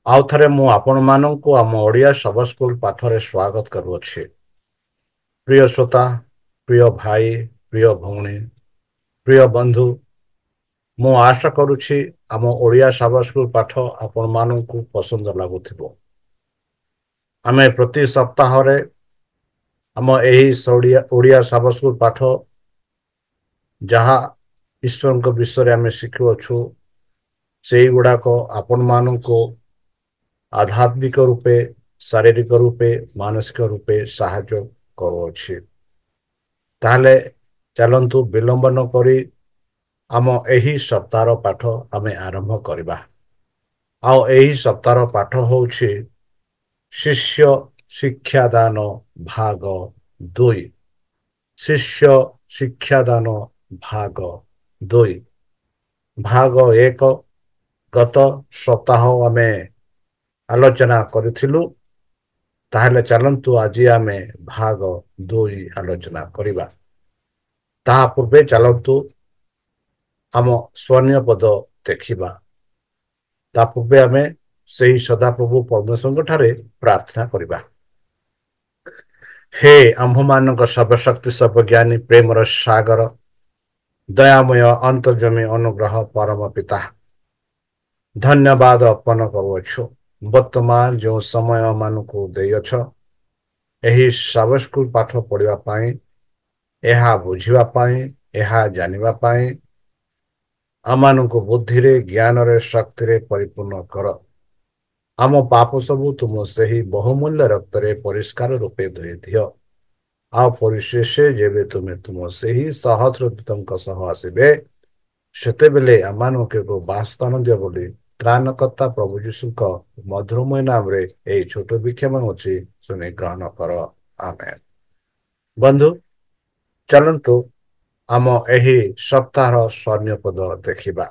ଆଉ ଥରେ ମୁଁ ଆପଣମାନଙ୍କୁ ଆମ ଓଡ଼ିଆ ସବ ସ୍କୁଲ ପାଠରେ ସ୍ୱାଗତ କରୁଅଛି। ପ୍ରିୟ ଶ୍ରୋତା, ପ୍ରିୟ ଭାଇ, ପ୍ରିୟ ଭଉଣୀ, ପ୍ରିୟ ବନ୍ଧୁ, ମୁଁ ଆଶା କରୁଛି ଆମ ଓଡ଼ିଆ ସବ ସ୍କୁଲ ପାଠ ଆପଣମାନଙ୍କୁ ପସନ୍ଦ ଲାଗୁଥିବ। ଆମେ ପ୍ରତି ସପ୍ତାହରେ ଆମ ଏହି ଓଡ଼ିଆ ସବ ସ୍କୁଲ ପାଠ ଯାହା ଈଶ୍ୱରଙ୍କ ବିଷୟରେ ଆମେ ଶିଖୁଅଛୁ ସେଇଗୁଡ଼ାକ ଆପଣମାନଙ୍କୁ ଆଧ୍ୟାତ୍ମିକ ରୂପେ, ଶାରୀରିକ ରୂପେ, ମାନସିକ ରୂପେ ସାହାଯ୍ୟ କରୁଅଛି। ତାହେଲେ ଚାଲନ୍ତୁ ବିଳମ୍ବ ନ କରି ଆମ ଏହି ସପ୍ତାହର ପାଠ ଆମେ ଆରମ୍ଭ କରିବା। ଆଉ ଏହି ସପ୍ତାହର ପାଠ ହେଉଛି ଶିଷ୍ୟ ଶିକ୍ଷାଦାନ ଭାଗ 2। ଶିଷ୍ୟ ଶିକ୍ଷାଦାନ ଭାଗ 2। ଭାଗ 1 ଗତ ସପ୍ତାହ ଆମେ ଆଲୋଚନା କରିଥିଲୁ। ତାହେଲେ ଚାଲନ୍ତୁ ଆଜି ଆମେ ଭାଗ 2 ଆଲୋଚନା କରିବା। ତାହା ପୂର୍ବେ ଚାଲନ୍ତୁ ଆମ ସ୍ୱର୍ଣୀୟ ପଦ ଦେଖିବା। ତା ପୂର୍ବେ ଆମେ ସେହି ସଦାପ୍ରଭୁ ପରମେଶ୍ୱରଙ୍କ ଠାରେ ପ୍ରାର୍ଥନା କରିବା। ହେ ଆମ୍ଭମାନଙ୍କ ସର୍ବଶକ୍ତି ସର୍ବଜ୍ଞାନୀ ପ୍ରେମର ସାଗର, ଦୟାମୟ ଅନ୍ତର୍ଜମୀ ଅନୁଗ୍ରହ ପରମ ପିତା, ଧନ୍ୟବାଦ ଅର୍ପଣ କରୁଅଛୁ। ବର୍ତ୍ତମାନ ଯେଉଁ ସମୟ ମାନଙ୍କୁ ଦେଇଅଛ ଏହି ସବ ସ୍କୁଲ ପାଠ ପଢ଼ିବା ପାଇଁ, ଏହା ବୁଝିବା ପାଇଁ, ଏହା ଜାଣିବା ପାଇଁ ଆମମାନଙ୍କୁ ବୁଦ୍ଧିରେ, ଜ୍ଞାନରେ, ଶକ୍ତିରେ ପରିପୂର୍ଣ୍ଣ କର। ଆମ ପାପ ସବୁ ତୁମ ସେହି ବହୁମୂଲ୍ୟ ରକ୍ତରେ ପରିଷ୍କାର ରୂପେ ଧୋଇ ଦିଅ। ଆଉ ପରିଶେଷ ଯେବେ ତୁମେ ତୁମ ସେହି ସହସ୍ରଦୂତଙ୍କ ସହ ଆସିବେ, ସେତେବେଳେ ଆମମାନଙ୍କୁ ବାସସ୍ଥାନ ଦିଅ ବୋଲି ତ୍ରାଣକର୍ତ୍ତା ପ୍ରଭୁ ଯୀଶୁଙ୍କ ମଧୁରମୟ ନାମରେ ଏହି ଛୋଟ ବିକ୍ଷମ ଅଛି ଶୁଣି ଗ୍ରହଣ କର। ଆମେନ୍। ବନ୍ଧୁ, ଚାଲନ୍ତୁ ଆମ ଏହି ସପ୍ତାହର ସ୍ୱର୍ଣ୍ଣ ପଦ ଦେଖିବା,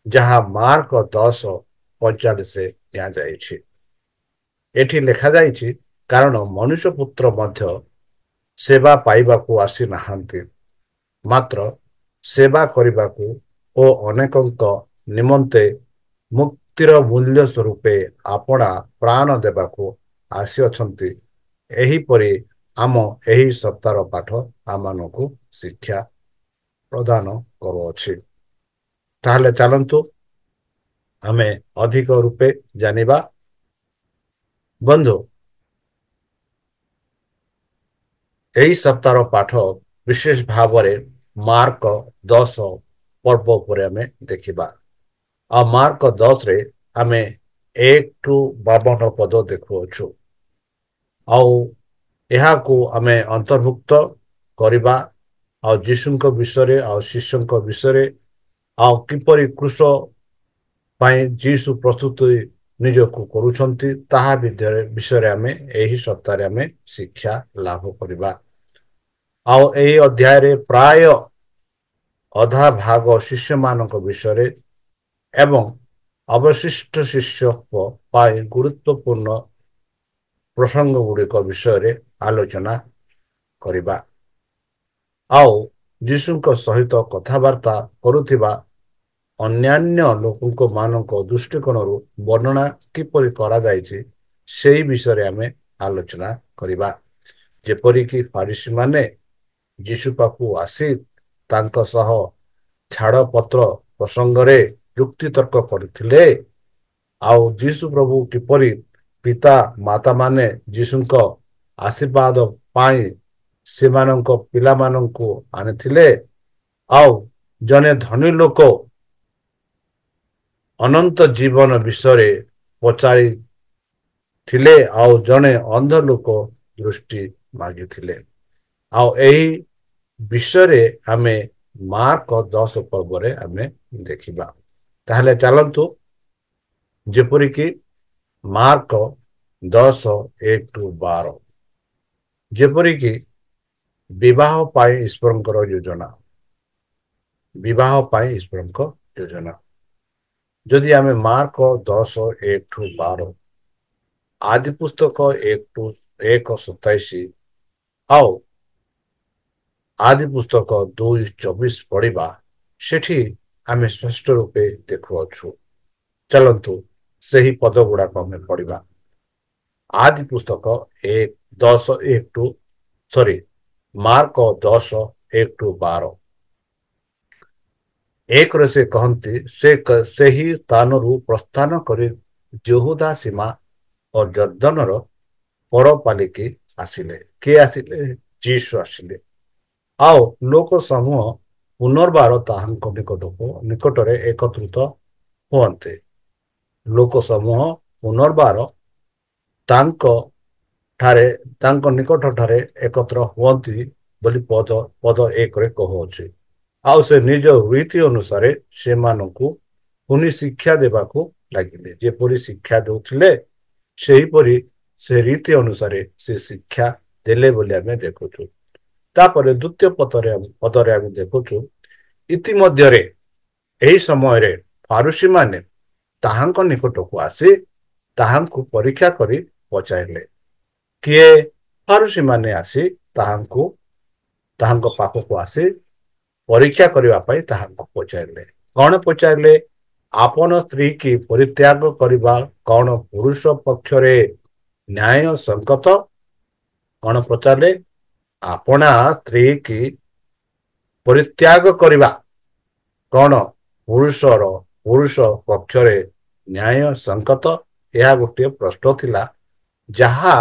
ଯାହା ମାର୍କ 10:45 ଦିଆଯାଇଛି। ଏଠି ଲେଖାଯାଇଛି, କାରଣ ମନୁଷ୍ୟ ପୁତ୍ର ମଧ୍ୟ ସେବା ପାଇବାକୁ ଆସିନାହାନ୍ତି, ମାତ୍ର ସେବା କରିବାକୁ ଓ ଅନେକଙ୍କ ନିମନ୍ତେ ମୁକ୍ତିର ମୂଲ୍ୟ ସ୍ୱରୂପେ ଆପଣା ପ୍ରାଣ ଦେବାକୁ ଆସିଅଛନ୍ତି। ଏହିପରି ଆମ ଏହି ସପ୍ତାହର ପାଠ ଆମମାନଙ୍କୁ ଶିକ୍ଷା ପ୍ରଦାନ କରୁଅଛି। ତାହେଲେ ଚାଲନ୍ତୁ ଆମେ ଅଧିକ ରୂପେ ଜାଣିବା। ବନ୍ଧୁ, ଏହି ସପ୍ତାହର ପାଠ ବିଶେଷ ଭାବରେ ମାର୍କ 10 ପର୍ବ ଉପରେ ଆମେ ଦେଖିବା। ଆଉ ମାର୍କ 10ରେ ଆମେ 1-52 ପଦ ଦେଖୁଅଛୁ। ଆଉ ଏହାକୁ ଆମେ ଅନ୍ତର୍ଭୁକ୍ତ କରିବା ଆଉ ଯୀଶୁଙ୍କ ବିଷୟରେ ଆଉ ଶିଷ୍ୟଙ୍କ ବିଷୟରେ ଆଉ କିପରି କୃଷ ପାଇଁ ଯୀଶୁ ପ୍ରସ୍ତୁତି ନିଜକୁ କରୁଛନ୍ତି ତାହା ବିଷୟରେ ଆମେ ଏହି ସପ୍ତାହରେ ଆମେ ଶିକ୍ଷା ଲାଭ କରିବା। ଆଉ ଏହି ଅଧ୍ୟାୟରେ ପ୍ରାୟ ଅଧା ଭାଗ ଶିଷ୍ୟମାନଙ୍କ ବିଷୟରେ ଏବଂ ଅବଶିଷ୍ଟ ଶିଷ୍ୟଙ୍କ ପାଇଁ ଗୁରୁତ୍ୱପୂର୍ଣ୍ଣ ପ୍ରସଙ୍ଗ ଗୁଡ଼ିକ ବିଷୟରେ ଆଲୋଚନା କରିବା। ଆଉ ଯୀଶୁଙ୍କ ସହିତ କଥାବାର୍ତ୍ତା କରୁଥିବା ଅନ୍ୟାନ୍ୟ ଲୋକଙ୍କ ମାନଙ୍କ ଦୃଷ୍ଟିକୋଣରୁ ବର୍ଣ୍ଣନା କିପରି କରାଯାଇଛି ସେହି ବିଷୟରେ ଆମେ ଆଲୋଚନା କରିବା। ଯେପରିକି ଫାରିସୀ ମାନେ ଯୀଶୁ ପାଖକୁ ଆସି ତାଙ୍କ ସହ ଛାଡ଼ପତ୍ର ପ୍ରସଙ୍ଗରେ ଯୁକ୍ତିତର୍କ କରିଥିଲେ। ଆଉ ଯୀଶୁ ପ୍ରଭୁ କିପରି ପିତା ମାତା ମାନେ ଯୀଶୁଙ୍କ ଆଶୀର୍ବାଦ ପାଇଁ ସେମାନଙ୍କ ପିଲାମାନଙ୍କୁ ଆଣିଥିଲେ। ଆଉ ଜଣେ ଧନୀ ଲୋକ ଅନନ୍ତ ଜୀବନ ବିଷୟରେ ପଚାରି ଥିଲେ ଆଉ ଜଣେ ଅନ୍ଧ ଲୋକ ଦୃଷ୍ଟି ମାଗିଥିଲେ। ଆଉ ଏହି ବିଷୟରେ ଆମେ ମାର୍କ 10 ପର୍ବରେ ଆମେ ଦେଖିବା। ତାହେଲେ ଚାଲନ୍ତୁ ଯେପରିକି ମାର୍କ 10:1-12, ଯେପରିକି ବିବାହ ପାଇଁ ଈଶ୍ୱରଙ୍କର ଯୋଜନା। ବିବାହ ପାଇଁ ଈଶ୍ୱରଙ୍କ ଯୋଜନା। ଯଦି ଆମେ ମାର୍କ 10:1-12, ଆଦି ପୁସ୍ତକ 1-1:27 ଆଉ ଆଦି ପୁସ୍ତକ 2:24 ପଢିବା, ସେଠି ଆମେ ସ୍ପଷ୍ଟ ରୂପେ ଦେଖୁଅଛୁ। ଚାଲନ୍ତୁ ସେହି ପଦ ଗୁଡାକ ଆମେ ପଢିବା। ଆଦି ପୁସ୍ତକ 10:1 ସରି ମାର୍କ 10:1-12। ଏକରେ ସେ କହନ୍ତି ସେହି ସ୍ଥାନରୁ ପ୍ରସ୍ଥାନ କରି ଯହୂଦା ସୀମା ଓ ଜର୍ଦ୍ଦନର ପର ପାଲିକି ଆସିଲେ। କିଏ ଆସିଲେ? ଯୀଶୁ ଆସିଲେ। ଆଉ ଲୋକ ସମୂହ ପୁନର୍ବାର ତାହାଙ୍କ ନିକଟରେ ଏକତ୍ରିତ ହୁଅନ୍ତେ। ଲୋକ ସମୂହ ପୁନର୍ବାର ତାଙ୍କ ନିକଟଠାରେ ଏକତ୍ର ହୁଅନ୍ତି ବୋଲି ପଦ 1ରେ କହୁଅଛି। ଆଉ ସେ ନିଜ ରୀତି ଅନୁସାରେ ସେମାନଙ୍କୁ ପୁଣି ଶିକ୍ଷା ଦେବାକୁ ଲାଗିଲେ। ଯେପରି ଶିକ୍ଷା ଦେଉଥିଲେ ସେହିପରି ସେ ରୀତି ଅନୁସାରେ ସେ ଶିକ୍ଷା ଦେଲେ ବୋଲି ଆମେ ଦେଖୁଛୁ। ତାପରେ ଦ୍ୱିତୀୟ ପଦରେ ଆମେ ଦେଖୁଛୁ, ଇତିମଧ୍ୟରେ ଏହି ସମୟରେ ଫାରୁସୀମାନେ ତାହାଙ୍କ ନିକଟକୁ ଆସି ତାହାଙ୍କୁ ପରୀକ୍ଷା କରି ପଚାରିଲେ। କିଏ? ଫାରୁସୀମାନେ ଆସି ତାହାଙ୍କ ପାଖକୁ ଆସି ପରୀକ୍ଷା କରିବା ପାଇଁ ତାହାଙ୍କୁ ପଚାରିଲେ। କଣ ପଚାରିଲେ? ଆପଣ ସ୍ତ୍ରୀ କି ପରିତ୍ୟାଗ କରିବା କଣ ପୁରୁଷ ପକ୍ଷରେ ନ୍ୟାୟ ସଙ୍ଗତ? କଣ ପଚାରିଲେ? ଆପଣା ସ୍ତ୍ରୀ କି ପରିତ୍ୟାଗ କରିବା କଣ ପୁରୁଷ ପକ୍ଷରେ ନ୍ୟାୟ ସଙ୍ଗତ? ଏହା ଗୋଟିଏ ପ୍ରଶ୍ନ ଥିଲା, ଯାହା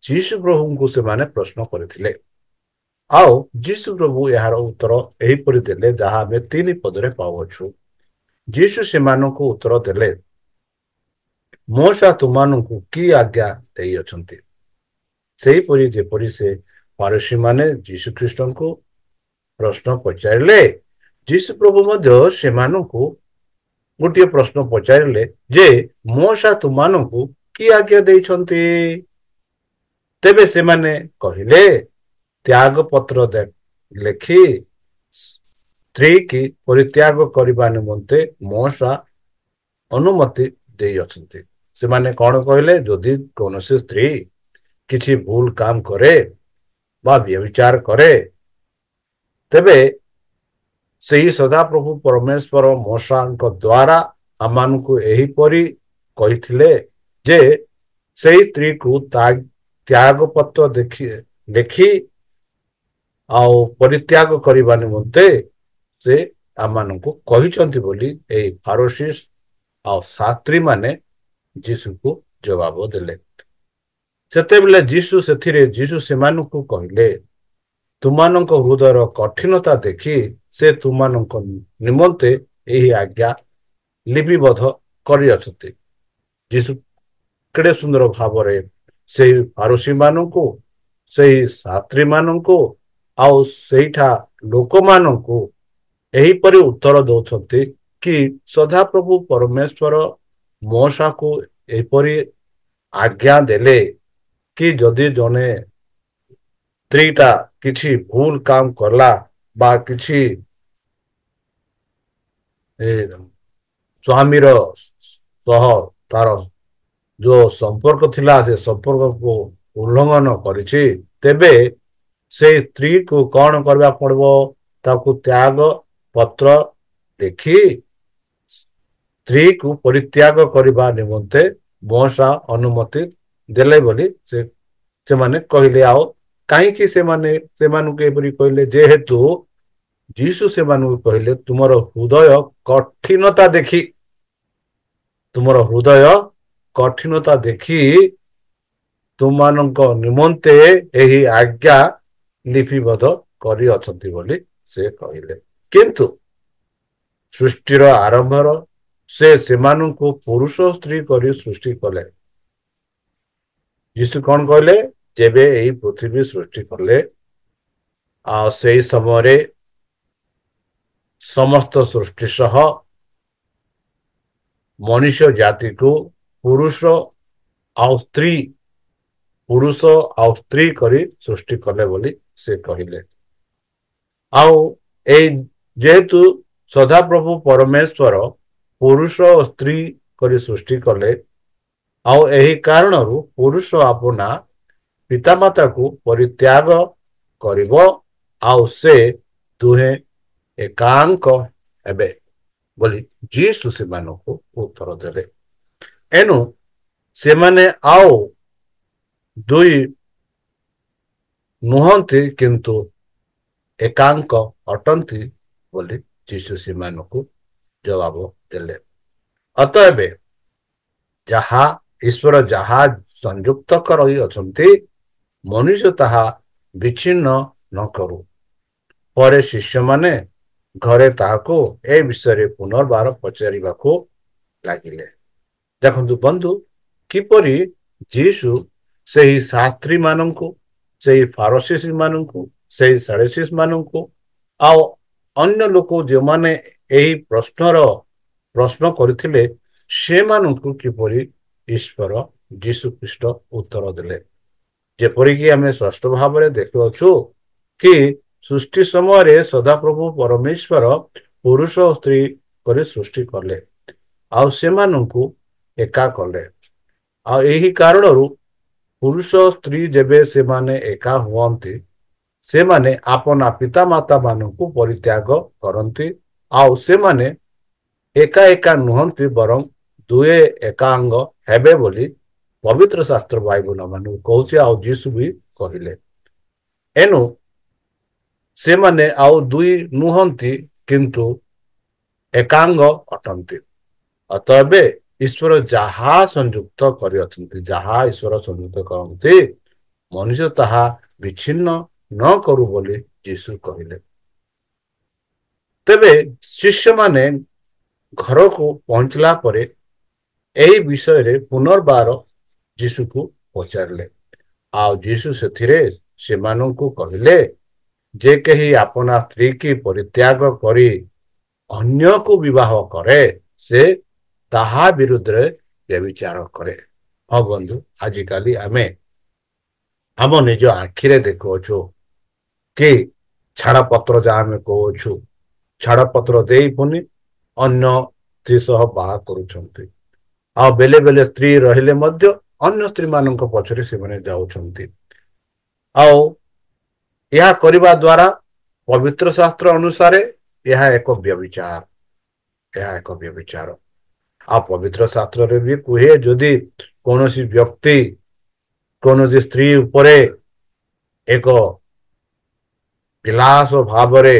ଯୀଶୁ ପ୍ରଭୁଙ୍କୁ ସେମାନେ ପ୍ରଶ୍ନ କରିଥିଲେ। ଆଉ ଯୀଶୁ ପ୍ରଭୁ ଏହାର ଉତ୍ତର ଏହିପରି ଦେଲେ, ଯାହା ଆମେ 3 ପଦରେ ପାଉଅଛୁ। ଯୀଶୁ ସେମାନଙ୍କୁ ଉତ୍ତର ଦେଲେ, ମୋଶା ତୁମାନଙ୍କୁ କି ଆଜ୍ଞା ଦେଇଅଛନ୍ତି? ସେହିପରି ଯେପରି ସେ ଫାରୁସୀମାନେ ଯୀଶୁ ଖ୍ରୀଷ୍ଟଙ୍କୁ ପ୍ରଶ୍ନ ପଚାରିଲେ, ଯୀଶୁ ପ୍ରଭୁ ମଧ୍ୟ ସେମାନଙ୍କୁ ଗୋଟିଏ ପ୍ରଶ୍ନ ପଚାରିଲେ ଯେ ମୋଶା ତୁମାନଙ୍କୁ କି ଆଜ୍ଞା ଦେଇଛନ୍ତି? ତେବେ ସେମାନେ କହିଲେ, ତ୍ୟାଗ ପତ୍ର ଲେଖି ସ୍ତ୍ରୀ କି ପରିତ୍ୟାଗ କରିବା ନିମନ୍ତେ ମୋଶା ଅନୁମତି ଦେଇଅଛନ୍ତି। ସେମାନେ କଣ କହିଲେ? ଯଦି କୌଣସି ସ୍ତ୍ରୀ କିଛି ଭୁଲ କାମ କରେ ବା ବ୍ୟଭିଚାର କରେ, ତେବେ ସେହି ସଦାପ୍ରଭୁ ପରମେଶ୍ୱର ମୋଶାଙ୍କ ଦ୍ୱାରା ଆମମାନଙ୍କୁ ଏହିପରି କହିଥିଲେ ଯେ ସେହି ସ୍ତ୍ରୀକୁ ତ୍ୟାଗ ପତ୍ର ଲେଖି ଆଉ ପରିତ୍ୟାଗ କରିବା ନିମନ୍ତେ ସେ ଆମମାନଙ୍କୁ କହିଛନ୍ତି ବୋଲି ଏହି ଫାରୁସୀ ଆଉ ଶାସ୍ତ୍ରୀ ମାନେ ଯୀଶୁକୁ ଜବାବ ଦେଲେ। ସେତେବେଳେ ଯୀଶୁ ସେମାନଙ୍କୁ କହିଲେ, ତୁମାନଙ୍କ ହୃଦୟର କଠିନତା ଦେଖି ସେ ତୁମାନଙ୍କ ନିମନ୍ତେ ଏହି ଆଜ୍ଞା ଲିପିବଦ୍ଧ କରିଅଛନ୍ତି। ଯୀଶୁ କେଡ଼େ ସୁନ୍ଦର ଭାବରେ ସେହି ଫାରୁସୀ ମାନଙ୍କୁ, ସେହି ଶାସ୍ତ୍ରୀ ମାନଙ୍କୁ ଆଉ ସେଇଠା ଲୋକମାନଙ୍କୁ ଏହିପରି ଉତ୍ତର ଦଉଛନ୍ତି କି ସଦାପ୍ରଭୁ ପରମେଶ୍ୱର ମୋଶାକୁ ଏପରି ଆଜ୍ଞା ଦେଲେ କି ଯଦି ଜଣେ ସ୍ତ୍ରୀଟା କିଛି ଭୁଲ କାମ କଲା ବା କିଛି ସ୍ୱାମୀର ସହ ତାର ଯୋଉ ସମ୍ପର୍କ ଥିଲା ସେ ସମ୍ପର୍କକୁ ଉଲ୍ଲଂଘନ କରିଛି, ତେବେ ସେଇ ସ୍ତ୍ରୀକୁ କଣ କରିବାକୁ ପଡିବ? ତାକୁ ତ୍ୟାଗ ପତ୍ର ଲେଖି ସ୍ତ୍ରୀକୁ ପରିତ୍ୟାଗ କରିବା ନିମନ୍ତେ ମୋଶା ଅନୁମତି ଦେଲେ ବୋଲି ସେମାନେ କହିଲେ। ଆଉ କାହିଁକି ସେମାନଙ୍କୁ ଏପରି କହିଲେ? ଯେହେତୁ ଯୀଶୁ ସେମାନଙ୍କୁ କହିଲେ, ତୁମର ହୃଦୟ କଠିନତା ଦେଖି ତୁମାନଙ୍କ ନିମନ୍ତେ ଏହି ଆଜ୍ଞା ଲିପିବଦ୍ଧ କରିଅଛନ୍ତି ବୋଲି ସେ କହିଲେ। କିନ୍ତୁ ସୃଷ୍ଟିର ଆରମ୍ଭର ସେ ସେମାନଙ୍କୁ ପୁରୁଷ ସ୍ତ୍ରୀ କରି ସୃଷ୍ଟି କଲେ। ଯୀଶୁ କଣ କହିଲେ? ଯେବେ ଏହି ପୃଥିବୀ ସୃଷ୍ଟି କଲେ, ଆଉ ସେହି ସମୟରେ ସମସ୍ତ ସୃଷ୍ଟି ସହ ମନୁଷ୍ୟ ଜାତିକୁ ପୁରୁଷ ଆଉ ସ୍ତ୍ରୀ କରି ସୃଷ୍ଟି କଲେ ବୋଲି ସେ କହିଲେ। ଆଉ ଏଇ ଯେହେତୁ ସଦାପ୍ରଭୁ ପରମେଶ୍ୱର ପୁରୁଷ ଓ ସ୍ତ୍ରୀ କରି ସୃଷ୍ଟି କଲେ, ଆଉ ଏହି କାରଣରୁ ପୁରୁଷ ଆପଣା ପିତାମାତାକୁ ପରିତ୍ୟାଗ କରିବ ଆଉ ସେ ଦୁହେଁ ଏକାଙ୍କ ହେବେ ବୋଲି ଯୀଶୁ ସେମାନଙ୍କୁ ଉତ୍ତର ଦେଲେ। ଏଣୁ ସେମାନେ ଆଉ ଦୁଇ ନୁହନ୍ତି କିନ୍ତୁ ଏକାଙ୍କ ଅଟନ୍ତି ବୋଲି ଯୀଶୁ ସେମାନଙ୍କୁ ଜବାବ ଦେଲେ। ଅତଏବ ଯାହା ଈଶ୍ୱର ଯାହା ସଂଯୁକ୍ତ କରି ଅଛନ୍ତି ମନୁଷ୍ୟ ତାହା ବିଚ୍ଛିନ୍ନ ନ କରୁ। ପରେ ଶିଷ୍ୟମାନେ ଘରେ ତାହାକୁ ଏ ବିଷୟରେ ପୁନର୍ବାର ପଚାରିବାକୁ ଲାଗିଲେ। ଦେଖନ୍ତୁ ବନ୍ଧୁ, କିପରି ଯୀଶୁ ସେହି ଶାସ୍ତ୍ରୀ ମାନଙ୍କୁ, ସେହି ଫାରସିସ ମାନଙ୍କୁ, ସେହି ସାଡୁସିସ ମାନଙ୍କୁ ଆଉ ଅନ୍ୟ ଲୋକ ଯେଉଁମାନେ ଏହି ପ୍ରଶ୍ନ କରିଥିଲେ ସେମାନଙ୍କୁ କିପରି ଈଶ୍ୱର ଯୀଶୁ ଖ୍ରୀଷ୍ଟ ଉତ୍ତର ଦେଲେ। ଯେପରିକି ଆମେ ସ୍ପଷ୍ଟ ଭାବରେ ଦେଖୁଅଛୁ କି ସୃଷ୍ଟି ସମୟରେ ସଦାପ୍ରଭୁ ପରମେଶ୍ୱର ପୁରୁଷ ଓ ସ୍ତ୍ରୀ କରି ସୃଷ୍ଟି କଲେ ଆଉ ସେମାନଙ୍କୁ ଏକା କଲେ। ଆଉ ଏହି କାରଣରୁ ପୁରୁଷ ସ୍ତ୍ରୀ ଯେବେ ସେମାନେ ଏକା ହୁଅନ୍ତି ସେମାନେ ଆପଣା ପିତାମାତା ମାନଙ୍କୁ ପରିତ୍ୟାଗ କରନ୍ତି ଆଉ ସେମାନେ ଏକା ଏକା ନୁହନ୍ତି ବରଂ ଦୁହେଁ ଏକାଙ୍ଗ ହେବେ ବୋଲି ପବିତ୍ର ଶାସ୍ତ୍ର ବାଇବଲ ମାନଙ୍କୁ କହୁଛି ଆଉ ଯୀଶୁ ବି କହିଲେ। ଏଣୁ ସେମାନେ ଆଉ ଦୁଇ ନୁହନ୍ତି କିନ୍ତୁ ଏକାଙ୍ଗ ଅଟନ୍ତି। ଅତଏବ ଈଶ୍ୱର ଯାହା ସଂଯୁକ୍ତ କରିଅଛନ୍ତି, ଯାହା ଈଶ୍ୱର ସଂଯୁକ୍ତ କରନ୍ତି ମନୁଷ୍ୟ ତାହା ବିଚ୍ଛିନ୍ନ ନ କରୁ ବୋଲି ଯୀଶୁ କହିଲେ। ତେବେ ଶିଷ୍ୟମାନେ ଘରକୁ ପହଞ୍ଚିଲା ପରେ ଏହି ବିଷୟରେ ପୁନର୍ବାର ଯୀଶୁକୁ ପଚାରିଲେ ଆଉ ଯୀଶୁ ସେଥିରେ ସେମାନଙ୍କୁ କହିଲେ ଯେ କେହି ଆପଣା ସ୍ତ୍ରୀ କି ପରିତ୍ୟାଗ କରି ଅନ୍ୟକୁ ବିବାହ କରେ ସେ ତାହା ବିରୁଦ୍ଧରେ ବ୍ୟଭିଚାର କରେ। ହଁ ବନ୍ଧୁ, ଆଜିକାଲି ଆମେ ଆମ ନିଜ ଆଖିରେ ଦେଖୁଅଛୁ କି ଛାଡ଼ପତ୍ର ଯାହା ଆମେ କହୁଅଛୁ, ଛାଡ଼ପତ୍ର ଦେଇ ପୁଣି ଅନ୍ୟ ସ୍ତ୍ରୀ ସହ ବାହା କରୁଛନ୍ତି ଆଉ ବେଳେ ବେଳେ ସ୍ତ୍ରୀ ରହିଲେ ମଧ୍ୟ ଅନ୍ୟ ସ୍ତ୍ରୀ ମାନଙ୍କ ପଛରେ ସେମାନେ ଯାଉଛନ୍ତି। ଆଉ ଏହା କରିବା ଦ୍ୱାରା ପବିତ୍ର ଶାସ୍ତ୍ର ଅନୁସାରେ ଏହା ଏକ ବ୍ୟଭିଚାର, ଏହା ଏକ ବ୍ୟଭିଚାର। ଆଉ ପବିତ୍ର ଶାସ୍ତ୍ରରେ ବି କୁହେ ଯଦି କୌଣସି ବ୍ୟକ୍ତି କୌଣସି ସ୍ତ୍ରୀ ଉପରେ ଏକ ବିଳାସ ଭାବରେ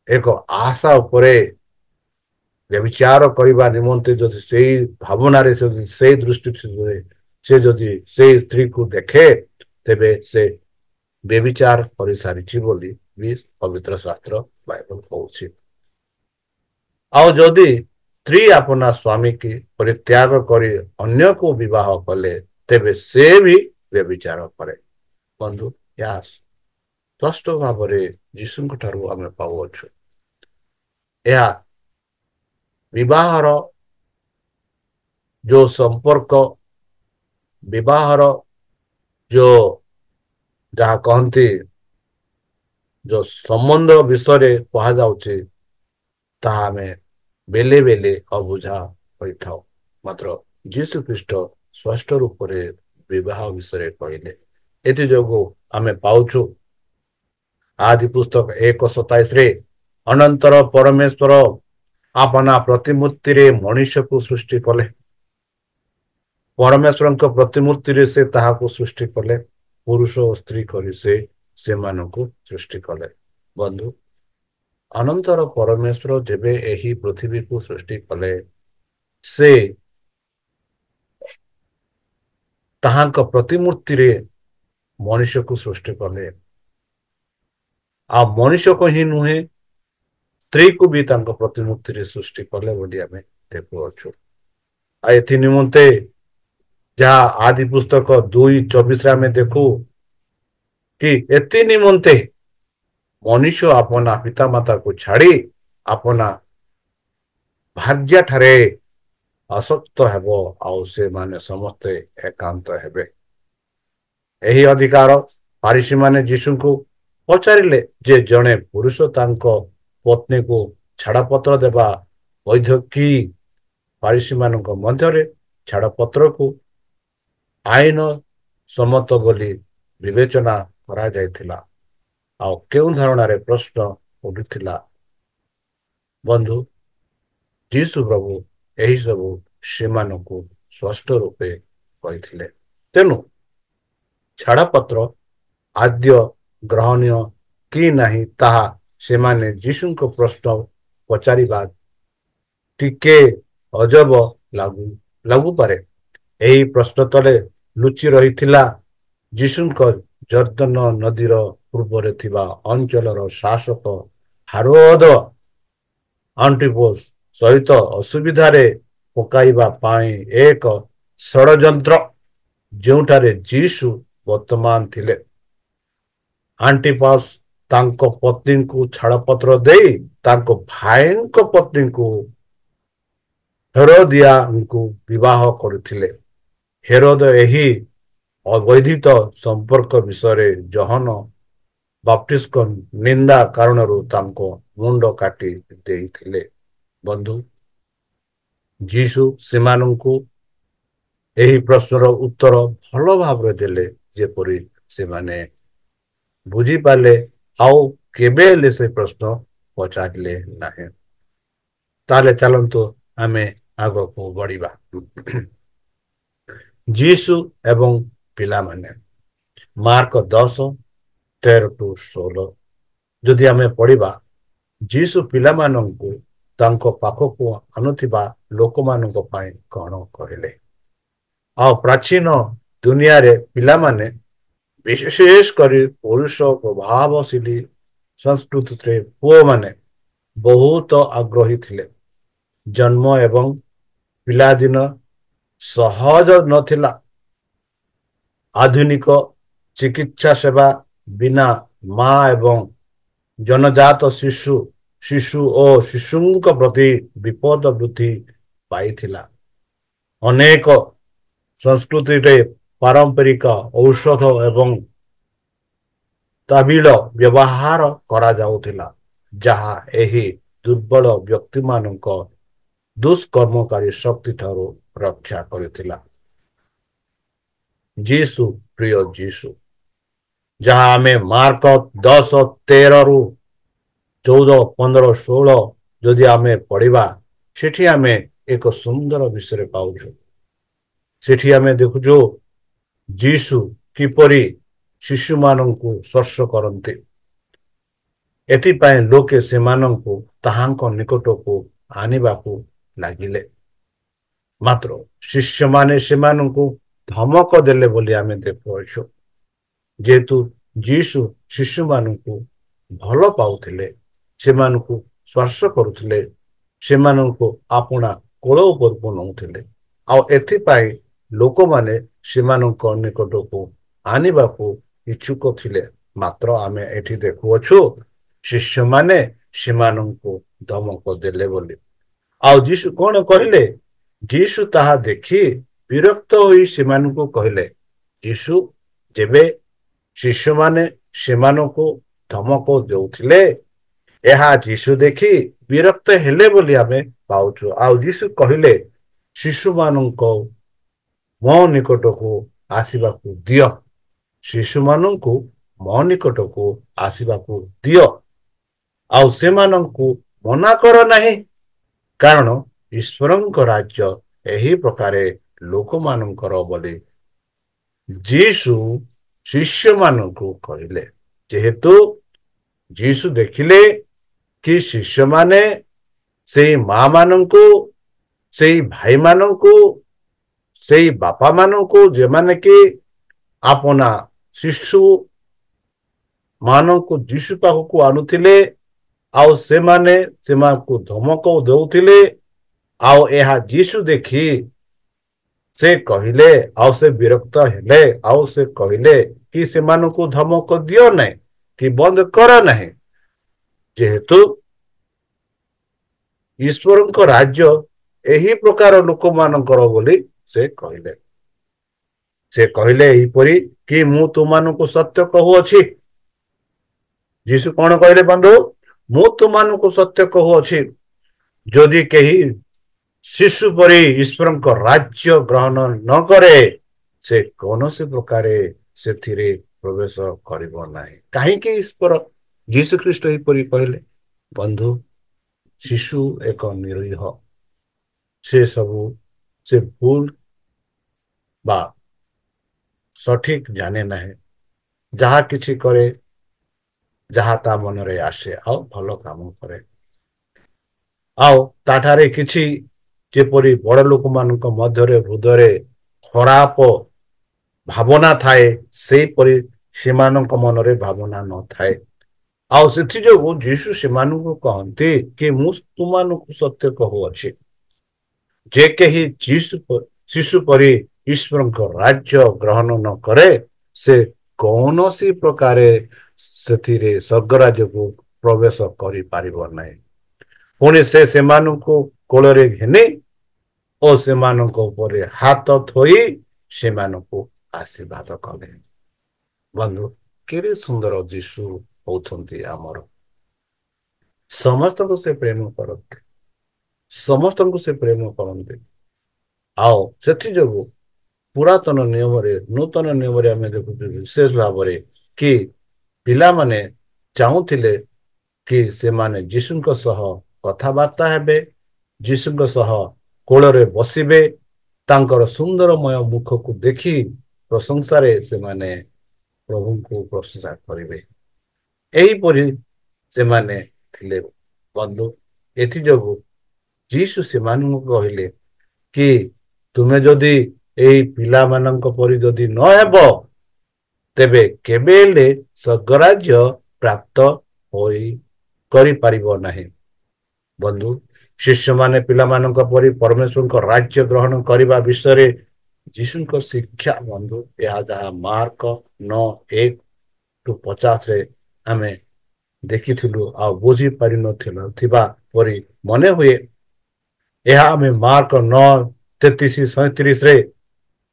ଏକ ଆଶା ଉପରେ ବ୍ୟଭିଚାର କରିବା ନିମନ୍ତେ ଯଦି ସେଇ ଭାବନାରେ ସେଇ ଦୃଷ୍ଟି ସେ ଯଦି ସେଇ ସ୍ତ୍ରୀକୁ ଦେଖେ ତେବେ ସେ ବ୍ୟଭିଚାର କରିସାରିଛି ବୋଲି ବି ପବିତ୍ର ଶାସ୍ତ୍ର ବାଇବଲ କହୁଛି। ଆଉ ଯଦି ସ୍ତ୍ରୀ ଆପଣା ସ୍ୱାମୀ କି ପରିତ୍ୟାଗ କରି ଅନ୍ୟକୁ ବିବାହ କଲେ ତେବେ ସେ ବି ବ୍ୟଭିଚାର କରେ। ବନ୍ଧୁ, ଏହା ସ୍ପଷ୍ଟ ଭାବରେ ଯୀଶୁଙ୍କ ଠାରୁ ଆମେ ପାଉଅଛୁ। ଏହା ବିବାହର ଯୋଉ ସମ୍ପର୍କ, ବିବାହର ଯୋଉ ଯାହା କହନ୍ତି ଯୋଉ ସମ୍ବନ୍ଧ ବିଷୟରେ କୁହାଯାଉଛି ତାହା ଆମେ ବେଲେ ବେଲେ ଅବୁଝା ହୋଇଥାଉ। ମାତ୍ର ଯୀଶୁ ଖ୍ରୀଷ୍ଟ ସ୍ପଷ୍ଟ ରୂପରେ ବିବାହ ବିଷୟରେ କହିଲେ। ଏଥିଯୋଗୁଁ ଆମେ ପାଉଛୁ ଆଦି ପୁସ୍ତକ 1:27 ଅନନ୍ତର ପରମେଶ୍ୱର ଆପଣା ପ୍ରତିମୂର୍ତ୍ତିରେ ମଣିଷକୁ ସୃଷ୍ଟି କଲେ। ପରମେଶ୍ୱରଙ୍କ ପ୍ରତିମୂର୍ତ୍ତିରେ ସେ ତାହାକୁ ସୃଷ୍ଟି କଲେ, ପୁରୁଷ ଓ ସ୍ତ୍ରୀ କରି ସେ ସେମାନଙ୍କୁ ସୃଷ୍ଟି କଲେ। ବନ୍ଧୁ, ଅନନ୍ତର ପରମେଶ୍ୱର ଯେବେ ଏହି ପୃଥିବୀକୁ ସୃଷ୍ଟି କଲେ ସେ ତାହାଙ୍କ ପ୍ରତିମୂର୍ତ୍ତିରେ ମଣିଷକୁ ସୃଷ୍ଟି କଲେ। ଆଉ ମଣିଷକୁ ହିଁ ନୁହେଁ ସ୍ତ୍ରୀକୁ ବି ତାଙ୍କ ପ୍ରତିମୂର୍ତ୍ତିରେ ସୃଷ୍ଟି କଲେ ବୋଲି ଆମେ ଦେଖୁଅଛୁ। ଆଉ ଏଥି ନିମନ୍ତେ ଯାହା ଆଦି ପୁସ୍ତକ 2:24 ଆମେ ଦେଖୁ କି ଏଥି ନିମନ୍ତେ ମନୁଷ୍ୟ ଆପଣା ପିତାମାତାକୁ ଛାଡ଼ି ଆପଣା ଭାର୍ଯ୍ୟା ଠାରେ ଆସକ୍ତ ହେବ ଆଉ ସେମାନେ ସମସ୍ତେ ଏକାନ୍ତ ହେବେ। ଏହି ଅଧିକାର ଫାରିସୀମାନେ ଯୀଶୁଙ୍କୁ ପଚାରିଲେ ଯେ ଜଣେ ପୁରୁଷ ତାଙ୍କ ପତ୍ନୀକୁ ଛାଡ଼ପତ୍ର ଦେବା ବୈଧ କି? ଫାରିସୀମାନଙ୍କ ମଧ୍ୟରେ ଛାଡ଼ପତ୍ରକୁ ଆଇନ ସମ୍ମତ ବୋଲି ବିବେଚନା କରାଯାଇଥିଲା। ଆଉ କେଉଁ ଧାରଣାରେ ପ୍ରଶ୍ନ ଉଠିଥିଲା? ବନ୍ଧୁ, ଯୀଶୁ ପ୍ରଭୁ ଏହି ସବୁ ସେମାନଙ୍କୁ ସ୍ପଷ୍ଟ ରୂପେ କହିଥିଲେ। ତେଣୁ ଛାଡ଼ପତ୍ର ଆଦ୍ୟ ଗ୍ରହଣୀୟ କି ନାହିଁ ତାହା ସେମାନେ ଯୀଶୁଙ୍କ ପ୍ରଶ୍ନ ପଚାରିବା ଟିକେ ଅଜବ ଲାଗୁପାରେ। ଏହି ପ୍ରଶ୍ନ ତଳେ ଲୁଚି ରହିଥିଲା ଯୀଶୁଙ୍କ ଜର୍ଦ୍ଦନ ନଦୀର ପୂର୍ବରେ ଥିବା ଅଞ୍ଚଳର ଶାସକ ହାରୋଦ ଆଣ୍ଟିପୋସ ସହିତ ଅସୁବିଧାରେ ପକାଇବା ପାଇଁ ଏକ ଷଡ଼ଯନ୍ତ୍ର, ଯେଉଁଠାରେ ଯୀଶୁ ବର୍ତ୍ତମାନ ଥିଲେ। ଆଣ୍ଟିପାସ ତାଙ୍କ ପତ୍ନୀଙ୍କୁ ଛାଡ଼ପତ୍ର ଦେଇ ତାଙ୍କ ଭାଇଙ୍କ ପତ୍ନୀଙ୍କୁ ହେରୋଦିଆଙ୍କୁ ବିବାହ କରିଥିଲେ। ହେରୋଦ ଏହି ଅବୈଧିତ ସମ୍ପର୍କ ବିଷୟରେ ଜହନ ବାପ୍ଟିଷ୍ଟଙ୍କ ନିନ୍ଦା କାରଣରୁ ତାଙ୍କ ମୁଣ୍ଡ କାଟି ଦେଇଥିଲେ। ବନ୍ଧୁ, ଯୀଶୁ ସେମାନଙ୍କୁ ଏହି ପ୍ରଶ୍ନର ଉତ୍ତର ଭଲ ଭାବରେ ଦେଲେ, ଯେପରି ସେମାନେ ବୁଝିପାରିଲେ ଆଉ କେବେ ହେଲେ ସେ ପ୍ରଶ୍ନ ପଚାରିଲେ ନାହିଁ। ତାହେଲେ ଚାଲନ୍ତୁ ଆମେ ଆଗକୁ ବଢିବା। ଯୀଶୁ ଏବଂ ପିଲାମାନେ, ମାର୍କ 10:13-16 ଯଦି ଆମେ ପଢିବା, ଯୀଶୁ ପିଲାମାନଙ୍କୁ ତାଙ୍କ ପାଖକୁ ଆଣୁଥିବା ଲୋକମାନଙ୍କ ପାଇଁ କଣ କହିଲେ? ଆଉ ପ୍ରାଚୀନ ଦୁନିଆରେ ପିଲାମାନେ, ବିଶେଷ କରି ପୁରୁଷ ପ୍ରଭାବଶୀଳୀ ସଂସ୍କୃତିରେ ପୁଅମାନେ ବହୁତ ଆଗ୍ରହୀ ଥିଲେ। ଜନ୍ମ ଏବଂ ପିଲାଦିନ ସହଜ ନଥିଲା। ଆଧୁନିକ ଚିକିତ୍ସା ସେବା ବିନା ମା ଏବଂ ଜନଜାତ ଶିଶୁ ଓ ଶିଶୁଙ୍କ ପ୍ରତି ବିପଦ ବୃଦ୍ଧି ପାଇଥିଲା। ଅନେକ ସଂସ୍କୃତିରେ ପାରମ୍ପରିକ ଔଷଧ ଏବଂ ତାବିଲ ବ୍ୟବହାର କରାଯାଉଥିଲା, ଯାହା ଏହି ଦୁର୍ବଳ ବ୍ୟକ୍ତିମାନଙ୍କ ଦୁଷ୍କର୍ମକାରୀ ଶକ୍ତି ଠାରୁ ରକ୍ଷା କରିଥିଲା। ଯୀଶୁ, ପ୍ରିୟ ଯୀଶୁ, ଯାହା ଆମେ ମାର୍କ 10:13-14-15-16 ଯଦି ଆମେ ପଢିବା, ସେଠି ଆମେ ଏକ ସୁନ୍ଦର ବିଷୟରେ ପାଉଛୁ। ସେଠି ଆମେ ଦେଖୁଛୁ ଯୀଶୁ କିପରି ଶିଶୁମାନଙ୍କୁ ସ୍ପର୍ଶ କରନ୍ତି। ଏଥିପାଇଁ ଲୋକେ ସେମାନଙ୍କୁ ତାହାଙ୍କ ନିକଟକୁ ଆଣିବାକୁ ଲାଗିଲେ। ମାତ୍ର ଶିଷ୍ୟମାନେ ସେମାନଙ୍କୁ ଧମକ ଦେଲେ ବୋଲି ଆମେ ଦେଖୁଅଛୁ। ଯେହେତୁ ଯୀଶୁ ଶିଶୁମାନଙ୍କୁ ଭଲ ପାଉଥିଲେ, ସେମାନଙ୍କୁ ସ୍ପର୍ଶ କରୁଥିଲେ, ସେମାନଙ୍କୁ ଆପଣା କୋଳ ଉପରକୁ ନଉଥିଲେ, ଆଉ ଏଥିପାଇଁ ଲୋକମାନେ ସେମାନଙ୍କ ନିକଟକୁ ଆଣିବାକୁ ଇଚ୍ଛୁକ ଥିଲେ। ମାତ୍ର ଆମେ ଏଠି ଦେଖୁଅଛୁ ଶିଷ୍ୟମାନେ ସେମାନଙ୍କୁ ଧମକ ଦେଲେ ବୋଲି। ଆଉ ଯୀଶୁ କଣ କହିଲେ? ଯୀଶୁ ତାହା ଦେଖି ବିରକ୍ତ ହୋଇ ସେମାନଙ୍କୁ କହିଲେ। ଯୀଶୁ ଯେବେ ଶିଷ୍ୟମାନେ ସେମାନଙ୍କୁ ଧମକ ଦେଉଥିଲେ, ଏହା ଯୀଶୁ ଦେଖି ବିରକ୍ତ ହେଲେ ବୋଲି ଆମେ ପାଉଛୁ। ଆଉ ଯୀଶୁ କହିଲେ, ଶିଶୁମାନଙ୍କ ମୋ ନିକଟକୁ ଆସିବାକୁ ଦିଅ। ଶିଶୁମାନଙ୍କୁ ମୋ ନିକଟକୁ ଆସିବାକୁ ଦିଅ, ଆଉ ସେମାନଙ୍କୁ ମନା କର ନାହିଁ, କାରଣ ଈଶ୍ୱରଙ୍କ ରାଜ୍ୟ ଏହି ପ୍ରକାରେ ଲୋକମାନଙ୍କର ବୋଲି ଯୀଶୁ ଶିଷ୍ୟମାନଙ୍କୁ କହିଲେ। ଯେହେତୁ ଯୀଶୁ ଦେଖିଲେ କି ଶିଷ୍ୟମାନେ ସେଇ ମା ମାନଙ୍କୁ, ସେଇ ଭାଇମାନଙ୍କୁ, ସେଇ ବାପା ମାନଙ୍କୁ, ଯେମାନେ କି ଆପଣା ଶିଶୁ ମାନଙ୍କୁ ଯୀଶୁ ପାଖକୁ ଆଣୁଥିଲେ, ଆଉ ସେମାନେ ସେମାନଙ୍କୁ ଧମକ ଦେଉଥିଲେ, ଆଉ ଏହା ଯୀଶୁ ଦେଖି ସେ କହିଲେ, ଆଉ ସେ ବିରକ୍ତ ହେଲେ, ଆଉ ସେ କହିଲେ କି ସେମାନଙ୍କୁ ଧମକ ଦିଅ ନାହିଁ କି ବନ୍ଦ କର ନାହିଁ, ଯେହେତୁ ଈଶ୍ୱରଙ୍କ ରାଜ୍ୟ ଏହି ପ୍ରକାର ଲୋକମାନଙ୍କର ବୋଲି ସେ କହିଲେ। ସେ କହିଲେ ଏହିପରି କି ମୁଁ ତୁମମାନଙ୍କୁ ସତ୍ୟ କହୁଅଛି। ଯୀଶୁ କଣ କହିଲେ ବନ୍ଧୁ? ମୁଁ ତୁମମାନଙ୍କୁ ସତ୍ୟ କହୁଅଛି, ଯଦି କେହି ଶିଶୁ ପରି ଈଶ୍ୱରଙ୍କ ରାଜ୍ୟ ଗ୍ରହଣ ନ କରେ, ସେ କୌଣସି ପ୍ରକାରେ ସେଥିରେ ପ୍ରବେଶ କରିବ ନାହିଁ। କାହିଁକି ଈଶ୍ୱର ଯୀଶୁ ଖ୍ରୀଷ୍ଟ ଏହିପରି କହିଲେ? ବନ୍ଧୁ, ଶିଶୁ ଏକ ନିରୀହ, ସେ ସବୁ से भूल बा सठिक जाने नहीं जहाँ किछि करे ଯାହା ତା ମନରେ ଆସେ ଆଉ ଭଲ କାମ କରେ ଆଉ ତାଠାରେ କିଛି ଯେପରି ବଡ଼ ଲୋକମାନଙ୍କ ମଧ୍ୟରେ ହୃଦୟରେ ଖରାପ ଭାବନା ଥାଏ ସେହିପରି ସେମାନଙ୍କ ମନରେ ଭାବନା ନଥାଏ ଆଉ ସେଥିଯୋଗୁଁ ଯୀଶୁ ସେମାନଙ୍କୁ କହନ୍ତି କି ମୁଁ ତୁମମାନଙ୍କୁ ସତ୍ୟ କହୁଅଛି ଯେ କେହି ଶିଶୁ ପରି ଈଶ୍ୱରଙ୍କ ରାଜ୍ୟ ଗ୍ରହଣ ନ କରେ ସେ କୌଣସି ପ୍ରକାରେ ସେଥିରେ ସ୍ୱର୍ଗରାଜ୍ୟକୁ ପ୍ରବେଶ କରିପାରିବ ନାହିଁ ପୁଣି ସେ ସେମାନଙ୍କୁ କୋଳରେ ଘେନି ଓ ସେମାନଙ୍କ ଉପରେ ହାତ ଥୋଇ ସେମାନଙ୍କୁ ଆଶୀର୍ବାଦ କଲେ ବନ୍ଧୁ କେତେ ସୁନ୍ଦର ଯୀଶୁ ହଉଛନ୍ତି ଆମର ସମସ୍ତଙ୍କୁ ସେ ପ୍ରେମ କରନ୍ତି ସମସ୍ତଙ୍କୁ ସେ ପ୍ରେମ କରନ୍ତି ଆଉ ସେଥିଯୋଗୁଁ ପୁରାତନ ନିୟମରେ ନୂତନ ନିୟମରେ ଆମେ ଦେଖୁଛୁ ବିଶେଷ ଭାବରେ କି ପିଲାମାନେ ଚାହୁଁଥିଲେ କି ସେମାନେ ଯୀଶୁଙ୍କ ସହ କଥାବାର୍ତ୍ତା ହେବେ ଯୀଶୁଙ୍କ ସହ କୋଳରେ ବସିବେ ତାଙ୍କର ସୁନ୍ଦରମୟ ମୁଖକୁ ଦେଖି ପ୍ରଶଂସାରେ ସେମାନେ ପ୍ରଭୁଙ୍କୁ ପ୍ରଶଂସା କରିବେ ଏହିପରି ସେମାନେ ଥିଲେ ବନ୍ଧୁ ଏଥିଯୋଗୁଁ ଯୀଶୁ ସେମାନଙ୍କୁ କହିଲେ କି ତୁମେ ଯଦି ଏଇ ପିଲାମାନଙ୍କ ପରି ଯଦି ନହେବ ତେବେ କେବେ ହେଲେ ସ୍ୱର୍ଗରାଜ୍ୟ ପ୍ରାପ୍ତ ହୋଇ କରିପାରିବ ନାହିଁ ବନ୍ଧୁ ଶିଷ୍ୟମାନେ ପିଲାମାନଙ୍କ ପରି ପରମେଶ୍ୱରଙ୍କ ରାଜ୍ୟ ଗ୍ରହଣ କରିବା ବିଷୟରେ ଯୀଶୁଙ୍କ ଶିକ୍ଷା ବନ୍ଧୁ ଏହା ଯାହା ମାର୍କ 9:1-50 ଆମେ ଦେଖିଥିଲୁ ଆଉ ବୁଝି ପାରିନଥିଲୁ ଥିବା ପରି ମନେ ହୁଏ ଏହା ଆମେ ମାର୍କ 9:33-37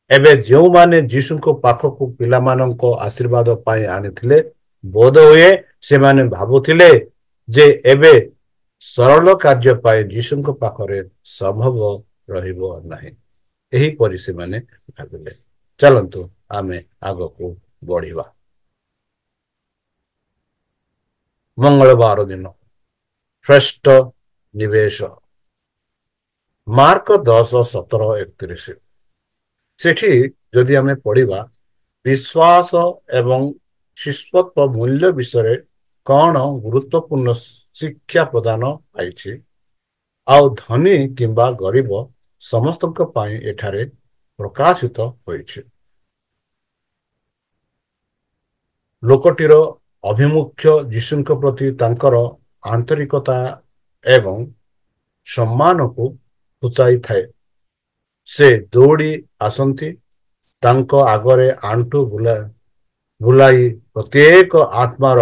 ଏବେ ଯେଉଁମାନେ ଯୀଶୁଙ୍କ ପାଖକୁ ପିଲାମାନଙ୍କ ଆଶୀର୍ବାଦ ପାଇଁ ଆଣିଥିଲେ ବୋଧ ହୁଏ ସେମାନେ ଭାବୁଥିଲେ ଯେ ଏବେ ସରଳ କାର୍ଯ୍ୟ ପାଇଁ ଯୀଶୁଙ୍କ ପାଖରେ ସମ୍ଭବ ରହିବ ନାହିଁ ଏହିପରି ସେମାନେ ଭାବିଲେ ଚାଲନ୍ତୁ ଆମେ ଆଗକୁ ବଢିବା ମଙ୍ଗଳବାର ଦିନ ଶ୍ରେଷ୍ଠ ନିବେଶ ମାର୍କ 10:17-31 ସେଠି ଯଦି ଆମେ ପଢିବା ବିଶ୍ୱାସ ଏବଂ ଶିଷ୍ୟତ୍ୱ ମୂଲ୍ୟ ବିଷୟରେ କଣ ଗୁରୁତ୍ୱପୂର୍ଣ୍ଣ ଶିକ୍ଷା ପ୍ରଦାନ ପାଇଛି ଆଉ ଧନୀ କିମ୍ବା ଗରିବ ସମସ୍ତଙ୍କ ପାଇଁ ଏଠାରେ ପ୍ରକାଶିତ ହୋଇଛି ଲୋକଟିର ଅଭିମୁଖ୍ୟ ଯୀଶୁଙ୍କ ପ୍ରତି ତାଙ୍କର ଆନ୍ତରିକତା ଏବଂ ସମ୍ମାନକୁ ସୂଚାଇଥାଏ ସେ ଦୌଡ଼ି ଆସନ୍ତି ତାଙ୍କ ଆଗରେ ଆଣ୍ଠୁ ବୁଲାଇ ପ୍ରତ୍ୟେକ ଆତ୍ମାର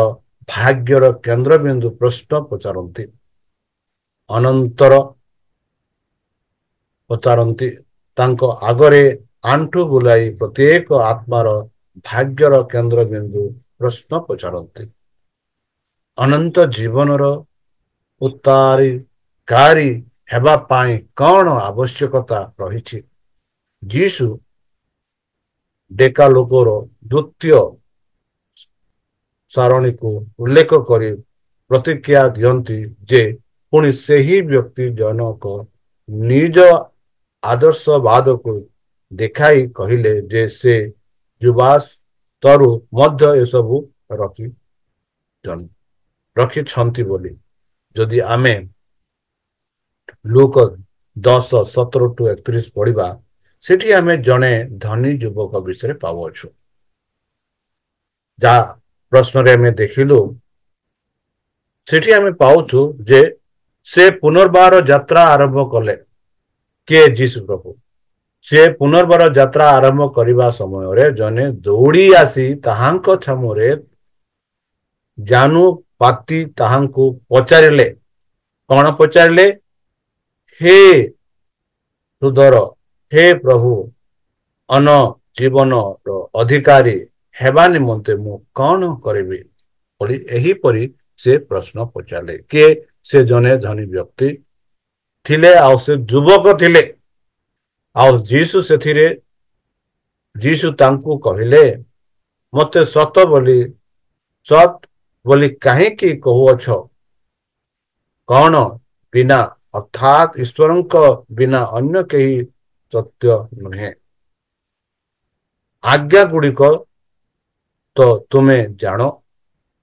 ଭାଗ୍ୟର କେନ୍ଦ୍ରବିନ୍ଦୁ ପ୍ରଶ୍ନ ପଚାରନ୍ତି ଅନନ୍ତର ପଚାରନ୍ତି ତାଙ୍କ ଆଗରେ ଆଣ୍ଠୁ ବୁଲାଇ ପ୍ରତ୍ୟେକ ଆତ୍ମାର ଭାଗ୍ୟର କେନ୍ଦ୍ରବିନ୍ଦୁ ପ୍ରଶ୍ନ ପଚାରନ୍ତି ଅନନ୍ତ ଜୀବନର ଉତ୍ତରାଧିକାରୀ ହେବା ପାଇଁ କଣ ଆବଶ୍ୟକତା ରହିଛି ଯୀଶୁ ଡେକାଲୋକର ଦ୍ୱିତୀୟ ସାରଣୀକୁ ଉଲ୍ଲେଖ କରି ପ୍ରତିକ୍ରିୟା ଦିଅନ୍ତି ଯେ ପୁଣି ସେହି ବ୍ୟକ୍ତି ଜଣକ ନିଜ ଆଦର୍ଶବାଦକୁ ଦେଖାଇ କହିଲେ ଯେ ସେ ଯୁବାବସ୍ଥାରୁ ମଧ୍ୟ ଏସବୁ ରଖିଛନ୍ତି ବୋଲି ଯଦି ଆମେ ଲୁକ 10:17-31 ପଢିବା ସେଠି ଆମେ ଜଣେ ଧନୀ ଯୁବକ ବିଷୟରେ ପାଉଅଛୁ ଯାହା ପ୍ରଶ୍ନରେ ଆମେ ଦେଖିଲୁ ସେଠି ଆମେ ପାଉଛୁ ଯେ ସେ ପୁନର୍ବାର ଯାତ୍ରା ଆରମ୍ଭ କଲେ କିଏ ଯୀଶୁ ପ୍ରଭୁ ସେ ପୁନର୍ବାର ଯାତ୍ରା ଆରମ୍ଭ କରିବା ସମୟରେ ଜଣେ ଦୌଡ଼ି ଆସି ତାହାଙ୍କ ଛାମୁରେ ଜାନୁ ପାତି ତାହାଙ୍କୁ ପଚାରିଲେ କଣ ପଚାରିଲେ ହେ ସୁଧର ହେ ପ୍ରଭୁ ଅନ ଜୀବନର ଅଧିକାରୀ ହେବା ନିମନ୍ତେ ମୁଁ କଣ କରିବି ବୋଲି ଏହିପରି ସେ ପ୍ରଶ୍ନ ପଚାରିଲେ କିଏ ସେ ଜଣେ ଧନୀ ବ୍ୟକ୍ତି ଥିଲେ ଆଉ ସେ ଯୁବକ ଥିଲେ ଆଉ ଯୀଶୁ ତାଙ୍କୁ କହିଲେ ମୋତେ ସତ ବୋଲି କାହିଁକି କହୁଅଛ କଣ ବିନା ଅର୍ଥାତ୍ ଈଶ୍ୱରଙ୍କ ବିନା ଅନ୍ୟ କେହି ସତ୍ୟ ନୁହେଁ। ଆଜ୍ଞା ଗୁଡ଼ିକ ତ ତୁମେ ଜାଣ,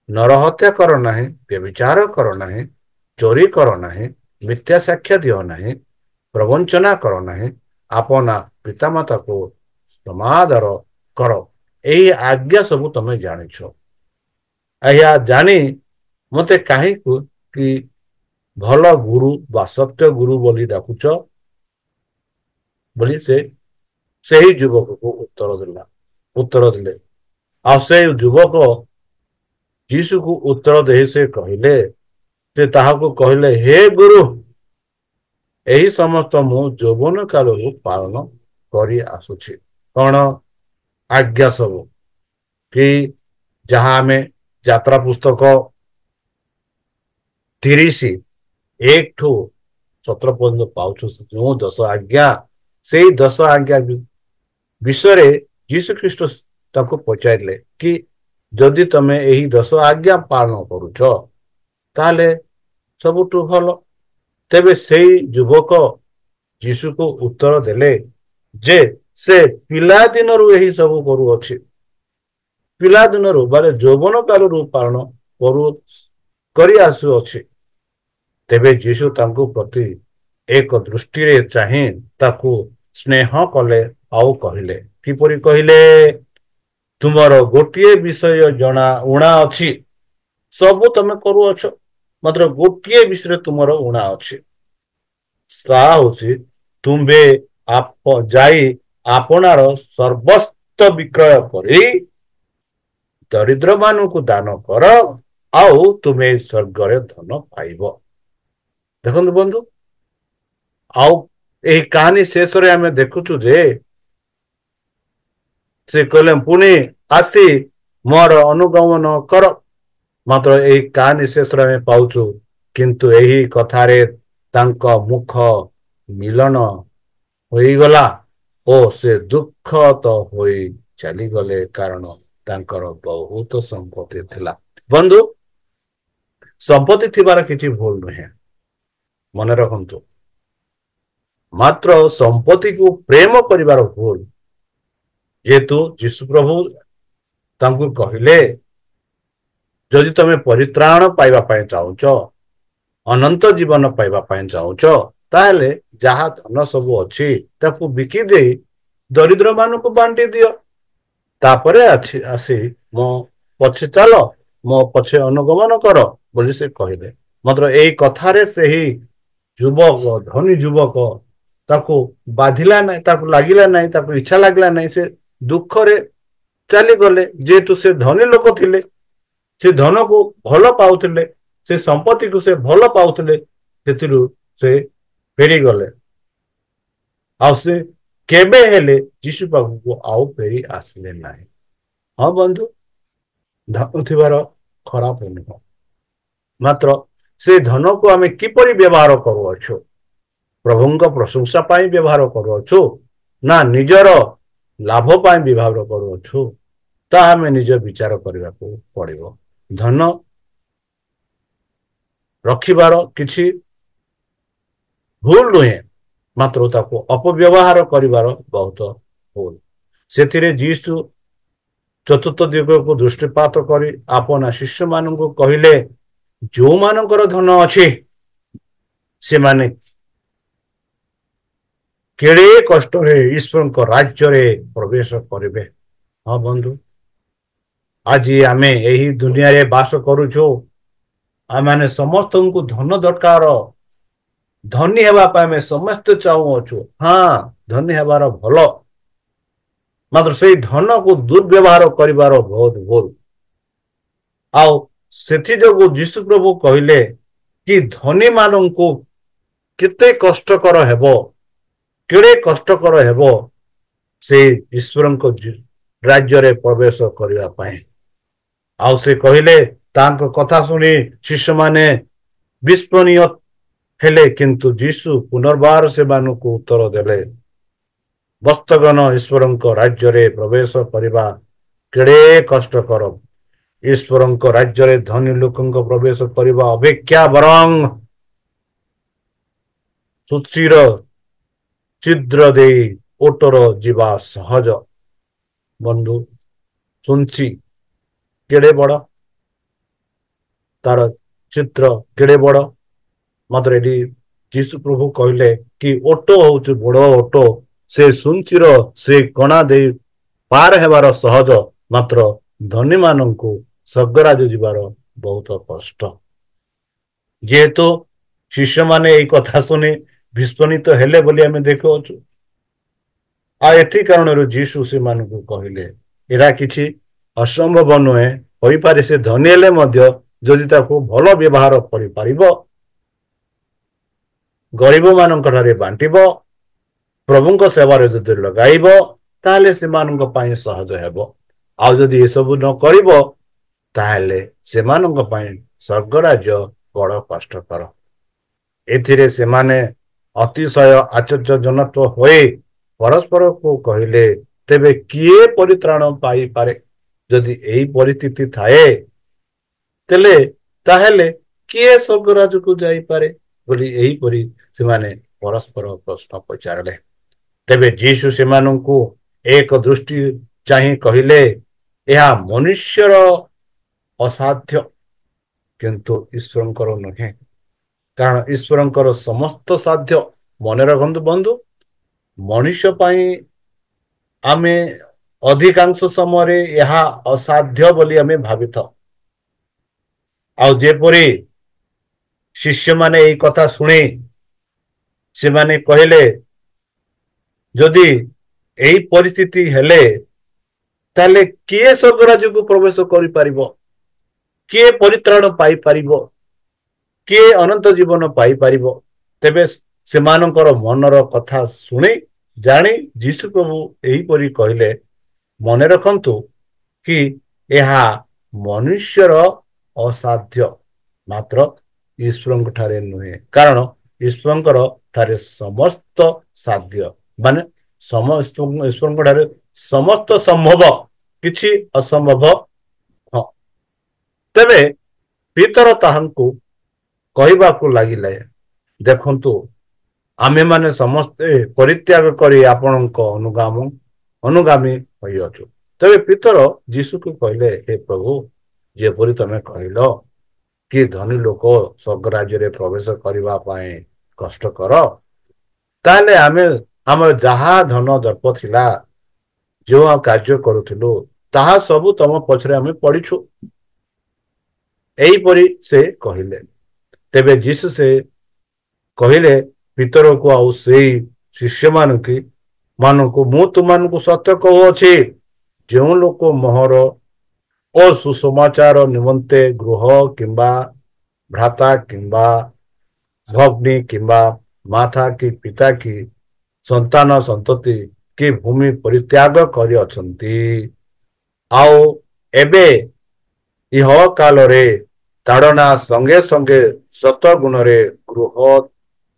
ନରହତ୍ୟା କର ନାହିଁ, ବ୍ୟଭିଚାର କର ନାହିଁ, ଚୋରି କର ନାହିଁ, ମିଥ୍ୟା ସାକ୍ଷ୍ୟ ଦିଅ ନାହିଁ, ପ୍ରବଞ୍ଚନା କର ନାହିଁ, ଆପନା ପିତାମାତାକୁ ସମାଦର କର। ଏହି ଆଜ୍ଞା ସବୁ ତମେ ଜାଣିଛ। ଏହା ଜାଣି ମତେ କାହିଁକି କି ଭଲ ଗୁରୁ ବା ସତ୍ୟ ଗୁରୁ ବୋଲି ଡାକୁଛ ବୋଲି ସେ ସେହି ଯୁବକକୁ ଉତ୍ତର ଦେଲେ। ଆଉ ସେ ଯୁବକ ଯୀଶୁକୁ ଉତ୍ତର ଦେଇ ସେ କହିଲେ, ସେ ତାହାକୁ କହିଲେ, ହେ ଗୁରୁ, ଏହି ସମସ୍ତ ମୁଁ ଯୌବନ କାଳରୁ ପାଳନ କରି ଆସୁଛି। କଣ ଆଜ୍ଞା ସବୁ କି ଯାହା ଆମେ ଯାତ୍ରା ପୁସ୍ତକ 30:1-17 ପର୍ଯ୍ୟନ୍ତ ପାଉଛୁ, ଯେଉଁ 10 ଆଜ୍ଞା, ସେଇ 10 ଆଜ୍ଞା ବିଷୟରେ ଯୀଶୁ ଖ୍ରୀଷ୍ଟ ତାଙ୍କୁ ପଚାରିଲେ କି ଯଦି ତମେ ଏହି 10 ଆଜ୍ଞା ପାଳନ କରୁଛ ତାହେଲେ ସବୁଠୁ ଭଲ। ତେବେ ସେଇ ଯୁବକ ଯୀଶୁକୁ ଉତ୍ତର ଦେଲେ ଯେ ସେ ପିଲାଦିନରୁ ଏହି ସବୁ କରୁଅଛି। ପିଲାଦିନରୁ ମାନେ ଯୌବନ କାଳରୁ ପାଳନ କରି ଆସୁଅଛି। ତେବେ ଯୀଶୁ ତାଙ୍କୁ ପ୍ରତି ଏକ ଦୃଷ୍ଟିରେ ଚାହିଁ ତାକୁ ସ୍ନେହ କଲେ ଆଉ କହିଲେ, କିପରି କହିଲେ? ତୁମର ଗୋଟିଏ ବିଷୟ ଜଣା ଉଣା ଅଛି, ସବୁ ତମେ କରୁଅଛ, ମାତ୍ର ଗୋଟିଏ ବିଷୟରେ ତୁମର ଉଣା ଅଛି। ତାହା ହଉଛି ତୁମ୍ଭେ ଯାଇ ଆପଣାର ସର୍ବସ୍ତ ବିକ୍ରୟ କରି ଦରିଦ୍ର ମାନଙ୍କୁ ଦାନ କର, ଆଉ ତୁମେ ସ୍ୱର୍ଗରେ ଧନ ପାଇବ। ଦେଖନ୍ତୁ ବନ୍ଧୁ, ଆଉ ଏହି କାହାଣୀ ଶେଷରେ ଆମେ ଦେଖୁଛୁ ଯେ ସେ କହିଲେ ପୁଣି ଆସି ମୋର ଅନୁଗମନ କର। ମାତ୍ର ଏହି କାହାଣୀ ଶେଷରେ ଆମେ ପାଉଛୁ କିନ୍ତୁ ଏହି କଥାରେ ତାଙ୍କ ମୁଖ ମିଲନ ହୋଇଗଲା ଓ ସେ ଦୁଃଖତ ହୋଇ ଚାଲିଗଲେ, କାରଣ ତାଙ୍କର ବହୁତ ସମ୍ପତ୍ତି ଥିଲା। ବନ୍ଧୁ, ସମ୍ପତ୍ତି ଥିବାର କିଛି ଭୁଲ ନୁହେଁ, ମନେ ରଖନ୍ତୁ। ମାତ୍ର ସମ୍ପତ୍ତିକୁ ପ୍ରେମ କରିବାର ଭୁଲ। ଯେହେତୁ ଯୀଶୁ ପ୍ରଭୁ ତାଙ୍କୁ କହିଲେ, ଯଦି ତମେ ପରିତ୍ରାଣ ପାଇବା ପାଇଁ ଚାହୁଁଛ, ଅନନ୍ତ ଜୀବନ ପାଇବା ପାଇଁ ଚାହୁଁଛ, ତାହେଲେ ଯାହା ଧନ ସବୁ ଅଛି ତାକୁ ବିକି ଦେଇ ଦରିଦ୍ର ମାନଙ୍କୁ ବାଣ୍ଟି ଦିଅ। ତାପରେ ଆସି ମୋ ପଛେ ଚାଲ, ମୋ ପଛେ ଅନୁଗମନ କର ବୋଲି ସେ କହିଲେ। ମାତ୍ର ଏଇ କଥାରେ ସେହି ଯୁବକ, ଧନୀ ଯୁବକ, ତାକୁ ବାଧିଲା ନାହିଁ, ତାକୁ ଲାଗିଲା ନାହିଁ, ତାକୁ ଇଚ୍ଛା ଲାଗିଲା ନାହିଁ। ସେ ଦୁଃଖରେ ଚାଲିଗଲେ। ଯେହେତୁ ସେ ଧନୀ ଲୋକ ଥିଲେ, ସେ ଧନକୁ ଭଲ ପାଉଥିଲେ, ସେ ସମ୍ପତ୍ତିକୁ ସେ ଭଲ ପାଉଥିଲେ, ସେଥିରୁ ସେ ଫେରିଗଲେ। ଆଉ ସେ କେବେ ହେଲେ ଯୀଶୁ ପାଖକୁ ଆଉ ଫେରି ଆସିଲେ ନାହିଁ। ହଁ ବନ୍ଧୁ, ଧନ ଥିବାର ଖରାପ ନୁହଁ, ମାତ୍ର ସେ ଧନକୁ ଆମେ କିପରି ବ୍ୟବହାର କରୁଅଛୁ? ପ୍ରଭୁଙ୍କ ପ୍ରଶଂସା ପାଇଁ ବ୍ୟବହାର କରୁଅଛୁ ନା ନିଜର ଲାଭ ପାଇଁ ବ୍ୟବହାର କରୁଅଛୁ? ତାହା ଆମେ ନିଜ ବିଚାର କରିବାକୁ ପଡ଼ିବ। ଧନ ରଖିବାର କିଛି ଭୁଲ ନୁହେଁ, ମାତ୍ର ତାକୁ ଅପବ୍ୟବହାର କରିବାର ବହୁତ ଭୁଲ। ସେଥିରେ ଯୀଶୁ ଚତୁର୍ଥ ଦିଗକୁ ଦୃଷ୍ଟିପାତ କରି ଆପଣା ଶିଷ୍ୟମାନଙ୍କୁ କହିଲେ, ଯେଉଁମାନଙ୍କର ଧନ ଅଛି ସେମାନେ କେଡ଼େ କଷ୍ଟରେ ଈଶ୍ୱରଙ୍କ ରାଜ୍ୟରେ ପ୍ରବେଶ କରିବେ। ହଁ ବନ୍ଧୁ, ଆଜି ଆମେ ଏହି ଦୁନିଆରେ ବାସ କରୁଛୁ। ଆମମାନେ ସମସ୍ତଙ୍କୁ ଧନ ଦରକାର, ଧନୀ ହେବା ପାଇଁ ଆମେ ସମସ୍ତେ ଚାହୁଁଅଛୁ। ହଁ, ଧନୀ ହେବାର ଭଲ, ମାତ୍ର ସେଇ ଧନକୁ ଦୁର୍ବ୍ୟବହାର କରିବାର ବହୁତ ଭୁଲ। ଆଉ ସେଥିଯୋଗୁଁ ଯୀଶୁ ପ୍ରଭୁ କହିଲେ କି ଧନୀ ମାନଙ୍କୁ କେତେ କଷ୍ଟକର ହେବ, କେଡ଼େ କଷ୍ଟକର ହେବ ସେ ଈଶ୍ୱରଙ୍କ ରାଜ୍ୟରେ ପ୍ରବେଶ କରିବା ପାଇଁ। ଆଉ ସେ କହିଲେ, ତାଙ୍କ କଥା ଶୁଣି ଶିଷ୍ୟମାନେ ବିସ୍ମରଣୀୟ ହେଲେ, କିନ୍ତୁ ଯୀଶୁ ପୁନର୍ବାର ସେମାନଙ୍କୁ ଉତ୍ତର ଦେଲେ, ବସ୍ତଗଣ ଈଶ୍ୱରଙ୍କ ରାଜ୍ୟରେ ପ୍ରବେଶ କରିବା କେଡ଼େ କଷ୍ଟକର। ଈଶ୍ୱରଙ୍କ ରାଜ୍ୟରେ ଧନୀ ଲୋକଙ୍କ ପ୍ରବେଶ କରିବା ଅପେକ୍ଷା ବରଂ ସୁଚିର ଛିଦ୍ର ଦେଇ ଓଟର ଯିବା ସହଜ। ବନ୍ଧୁ ଶୁଣିଛି କେଡ଼େ ବଡ଼ ତାର ଚିତ୍ର, କେଡ଼େ ବଡ଼। ମାତ୍ର ଏଠି ଯୀଶୁ ପ୍ରଭୁ କହିଲେ କି ଓଟ ହଉଛି ବଡ଼ ଓଟ, ସେ ସୁଞ୍ଚିର ସେ କଣା ଦେଇ ପାର ହେବାର ସହଜ, ମାତ୍ର ଧନୀ ମାନଙ୍କୁ ସ୍ୱର୍ଗରାଜ ଯିବାର ବହୁତ କଷ୍ଟ। ଯେହେତୁ ଶିଷ୍ୟମାନେ ଏଇ କଥା ଶୁଣି ବିସ୍ଫୋରିତ ହେଲେ ବୋଲି ଆମେ ଦେଖୁଅଛୁ। ଆଉ ଏଥି କାରଣରୁ ଯୀଶୁ ସେମାନଙ୍କୁ କହିଲେ ଏରା କିଛି ଅସମ୍ଭବ ନୁହେଁ, ହୋଇପାରେ ସେ ଧନୀ ହେଲେ ମଧ୍ୟ ଯଦି ତାକୁ ଭଲ ବ୍ୟବହାର କରିପାରିବ, ଗରିବ ମାନଙ୍କ ଠାରେ ବାଣ୍ଟିବ, ପ୍ରଭୁଙ୍କ ସେବାରେ ଯଦି ଲଗାଇବ, ତାହେଲେ ସେମାନଙ୍କ ପାଇଁ ସହଜ ହେବ। ଆଉ ଯଦି ଏସବୁ ନ କରିବ, ତାହେଲେ ସେମାନଙ୍କ ପାଇଁ ସ୍ୱର୍ଗ ରାଜ୍ୟ ବଡ଼ କଷ୍ଟକର। ଏଥିରେ ସେମାନେ ଅତିଶୟ ଆଶ୍ଚର୍ଯ୍ୟଜନକ ହୋଇ ପରସ୍ପରକୁ କହିଲେ, ତେବେ କିଏ ପରିତ୍ରାଣ ପାଇପାରେ? ଯଦି ଏଇ ପରିସ୍ଥିତି ଥାଏ, ତେଲେ ତାହେଲେ କିଏ ସ୍ୱର୍ଗରାଜକୁ ଯାଇପାରେ ବୋଲି ଏହିପରି ସେମାନେ ପରସ୍ପର ପ୍ରଶ୍ନ ପଚାରିଲେ। ତେବେ ଯୀଶୁ ସେମାନଙ୍କୁ ଏକ ଦୃଷ୍ଟି ଚାହିଁ କହିଲେ, ଏହା ମନୁଷ୍ୟର ଅସାଧ୍ୟ, କିନ୍ତୁ ଈଶ୍ୱରଙ୍କର ନୁହେଁ, କାରଣ ଈଶ୍ୱରଙ୍କର ସମସ୍ତ ସାଧ୍ୟ। ମନେ ରଖନ୍ତୁ ବନ୍ଧୁ, ମଣିଷ ପାଇଁ ଆମେ ଅଧିକାଂଶ ସମୟରେ ଏହା ଅସାଧ୍ୟ ବୋଲି ଆମେ ଭାବିଥାଉ। ଆଉ ଯେପରି ଶିଷ୍ୟମାନେ ଏଇ କଥା ଶୁଣି ସେମାନେ କହିଲେ, ଯଦି ଏଇ ପରିସ୍ଥିତି ହେଲେ ତାହେଲେ କିଏ ସ୍ୱର୍ଗରାଜକୁ ପ୍ରବେଶ କରିପାରିବ? କିଏ ପରିତ୍ରାଣ ପାଇପାରିବ? କିଏ ଅନନ୍ତ ଜୀବନ ପାଇପାରିବ? ତେବେ ସେମାନଙ୍କର ମନର କଥା ଶୁଣି ଜାଣି ଯୀଶୁ ପ୍ରଭୁ ଏହିପରି କହିଲେ, ମନେ ରଖନ୍ତୁ କି ଏହା ମନୁଷ୍ୟର ଅସାଧ୍ୟ, ମାତ୍ର ଈଶ୍ୱରଙ୍କ ଠାରେ ନୁହେଁ, କାରଣ ଈଶ୍ୱରଙ୍କର ଠାରେ ସମସ୍ତ ସାଧ୍ୟ, ମାନେ ଈଶ୍ୱରଙ୍କ ଠାରେ ସମସ୍ତ ସମ୍ଭବ, କିଛି ଅସମ୍ଭବ ହଁ। ତେବେ ପିତର ତାହାଙ୍କୁ କହିବାକୁ ଲାଗିଲେ, ଦେଖନ୍ତୁ ଆମେମାନେ ସମସ୍ତେ ପରିତ୍ୟାଗ କରି ଆପଣଙ୍କ ଅନୁଗାମୀ ହୋଇଅଛୁ। ତେବେ ପିତର ଯୀଶୁକୁ କହିଲେ, ହେ ପ୍ରଭୁ, ଯେପରି ତମେ କହିଲ କି ଧନୀ ଲୋକ ସ୍ୱର୍ଗ ରାଜ୍ୟରେ ପ୍ରବେଶ କରିବା ପାଇଁ କଷ୍ଟକର, ତାହେଲେ ଆମେ ଆମର ଯାହା ଧନ ଦର୍ପ ଥିଲା, ଯେଉଁ କାର୍ଯ୍ୟ କରୁଥିଲୁ, ତାହା ସବୁ ତମ ପଛରେ ଆମେ ପଡ଼ିଛୁ। ଏହିପରି ସେ କହିଲେ। ତେବେ ଯୀଶୁ ସେ କହିଲେ ପିତରକୁ ଆଉ ସେଇ ମାନଙ୍କୁ, ମୁଁ ତୁମମାନଙ୍କୁ ସତ୍ୟ କହୁଅଛି, ଯେଉଁ ଲୋକ ମୋହର ଓ ସୁସମାଚାର ନିମନ୍ତେ ଗୃହ କିମ୍ବା ଭ୍ରାତା କିମ୍ବା ଭଗ୍ନୀ କିମ୍ବା ମାତା କି ପିତା କି ସନ୍ତାନ ସନ୍ତତି କି ଭୂମି ପରିତ୍ୟାଗ କରିଅଛନ୍ତି, ଆଉ ଏବେ ଇହ କାଳରେ ତାଡ଼ନା ସଙ୍ଗେ ସଙ୍ଗେ ଶତ ଗୁଣରେ ଗୃହ,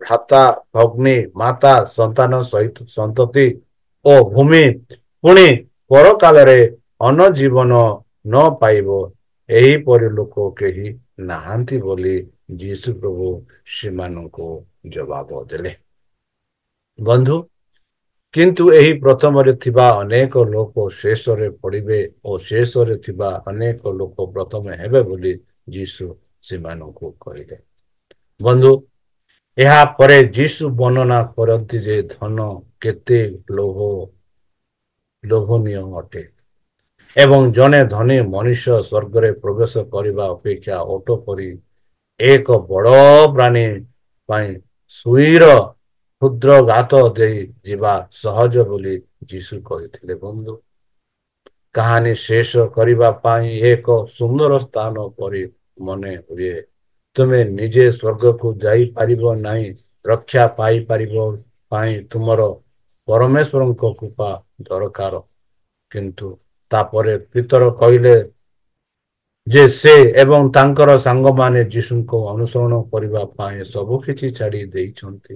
ଭ୍ରାତା, ଭଗ୍ନୀ, ମାତା, ସନ୍ତାନ ସହିତ ସନ୍ତତି ଓ ଭୂମି, ପୁଣି ପରକାଳରେ ଜୀବନ ନ ପାଇବ, ଏହିପରି ଲୋକ କେହି ନାହାନ୍ତି ବୋଲି ଯୀଶୁ ପ୍ରଭୁ ସେମାନଙ୍କୁ ଜବାବ ଦେଲେ। ବନ୍ଧୁ, କିନ୍ତୁ ଏହି ପ୍ରଥମରେ ଥିବା ଅନେକ ଲୋକ ଶେଷରେ ପଡ଼ିବେ ଓ ଶେଷରେ ଥିବା ଅନେକ ଲୋକ ପ୍ରଥମେ ହେବେ ବୋଲି ଯୀଶୁ ସେମାନଙ୍କୁ କହିଲେ। ବନ୍ଧୁ, ଏହା ପରେ ଯୀଶୁ ବର୍ଣ୍ଣନା କରନ୍ତି ଯେ ଧନ କେତେ ଲୋଭନୀୟ ଅଟେ ଏବଂ ଜଣେ ଧନୀ ମନୁଷ୍ୟ ସ୍ୱର୍ଗରେ ପ୍ରବେଶ କରିବା ଅପେକ୍ଷା ଓଟ ପରି ଏକ ବଡ଼ ପ୍ରାଣୀ ପାଇଁ ସୁଇର କ୍ଷୁଦ୍ର ଗାତ ଦେଇ ଯିବା ସହଜ ବୋଲି ଯୀଶୁ କହିଥିଲେ। ବନ୍ଧୁ, କାହାଣୀ ଶେଷ କରିବା ପାଇଁ ଏକ ସୁନ୍ଦର ସ୍ଥାନ ପରି ମନେ ହୁଏ। ତୁମେ ନିଜେ ସ୍ୱର୍ଗକୁ ଯାଇପାରିବ ନାହିଁ, ରକ୍ଷା ପାଇପାରିବ ପାଇଁ ତୁମର ପରମେଶ୍ୱରଙ୍କ କୃପା ଦରକାର। କିନ୍ତୁ ତାପରେ ପିତର କହିଲେ ଯେ ସେ ଏବଂ ତାଙ୍କର ସାଙ୍ଗମାନେ ଯୀଶୁଙ୍କୁ ଅନୁସରଣ କରିବା ପାଇଁ ସବୁ କିଛି ଛାଡ଼ି ଦେଇଛନ୍ତି।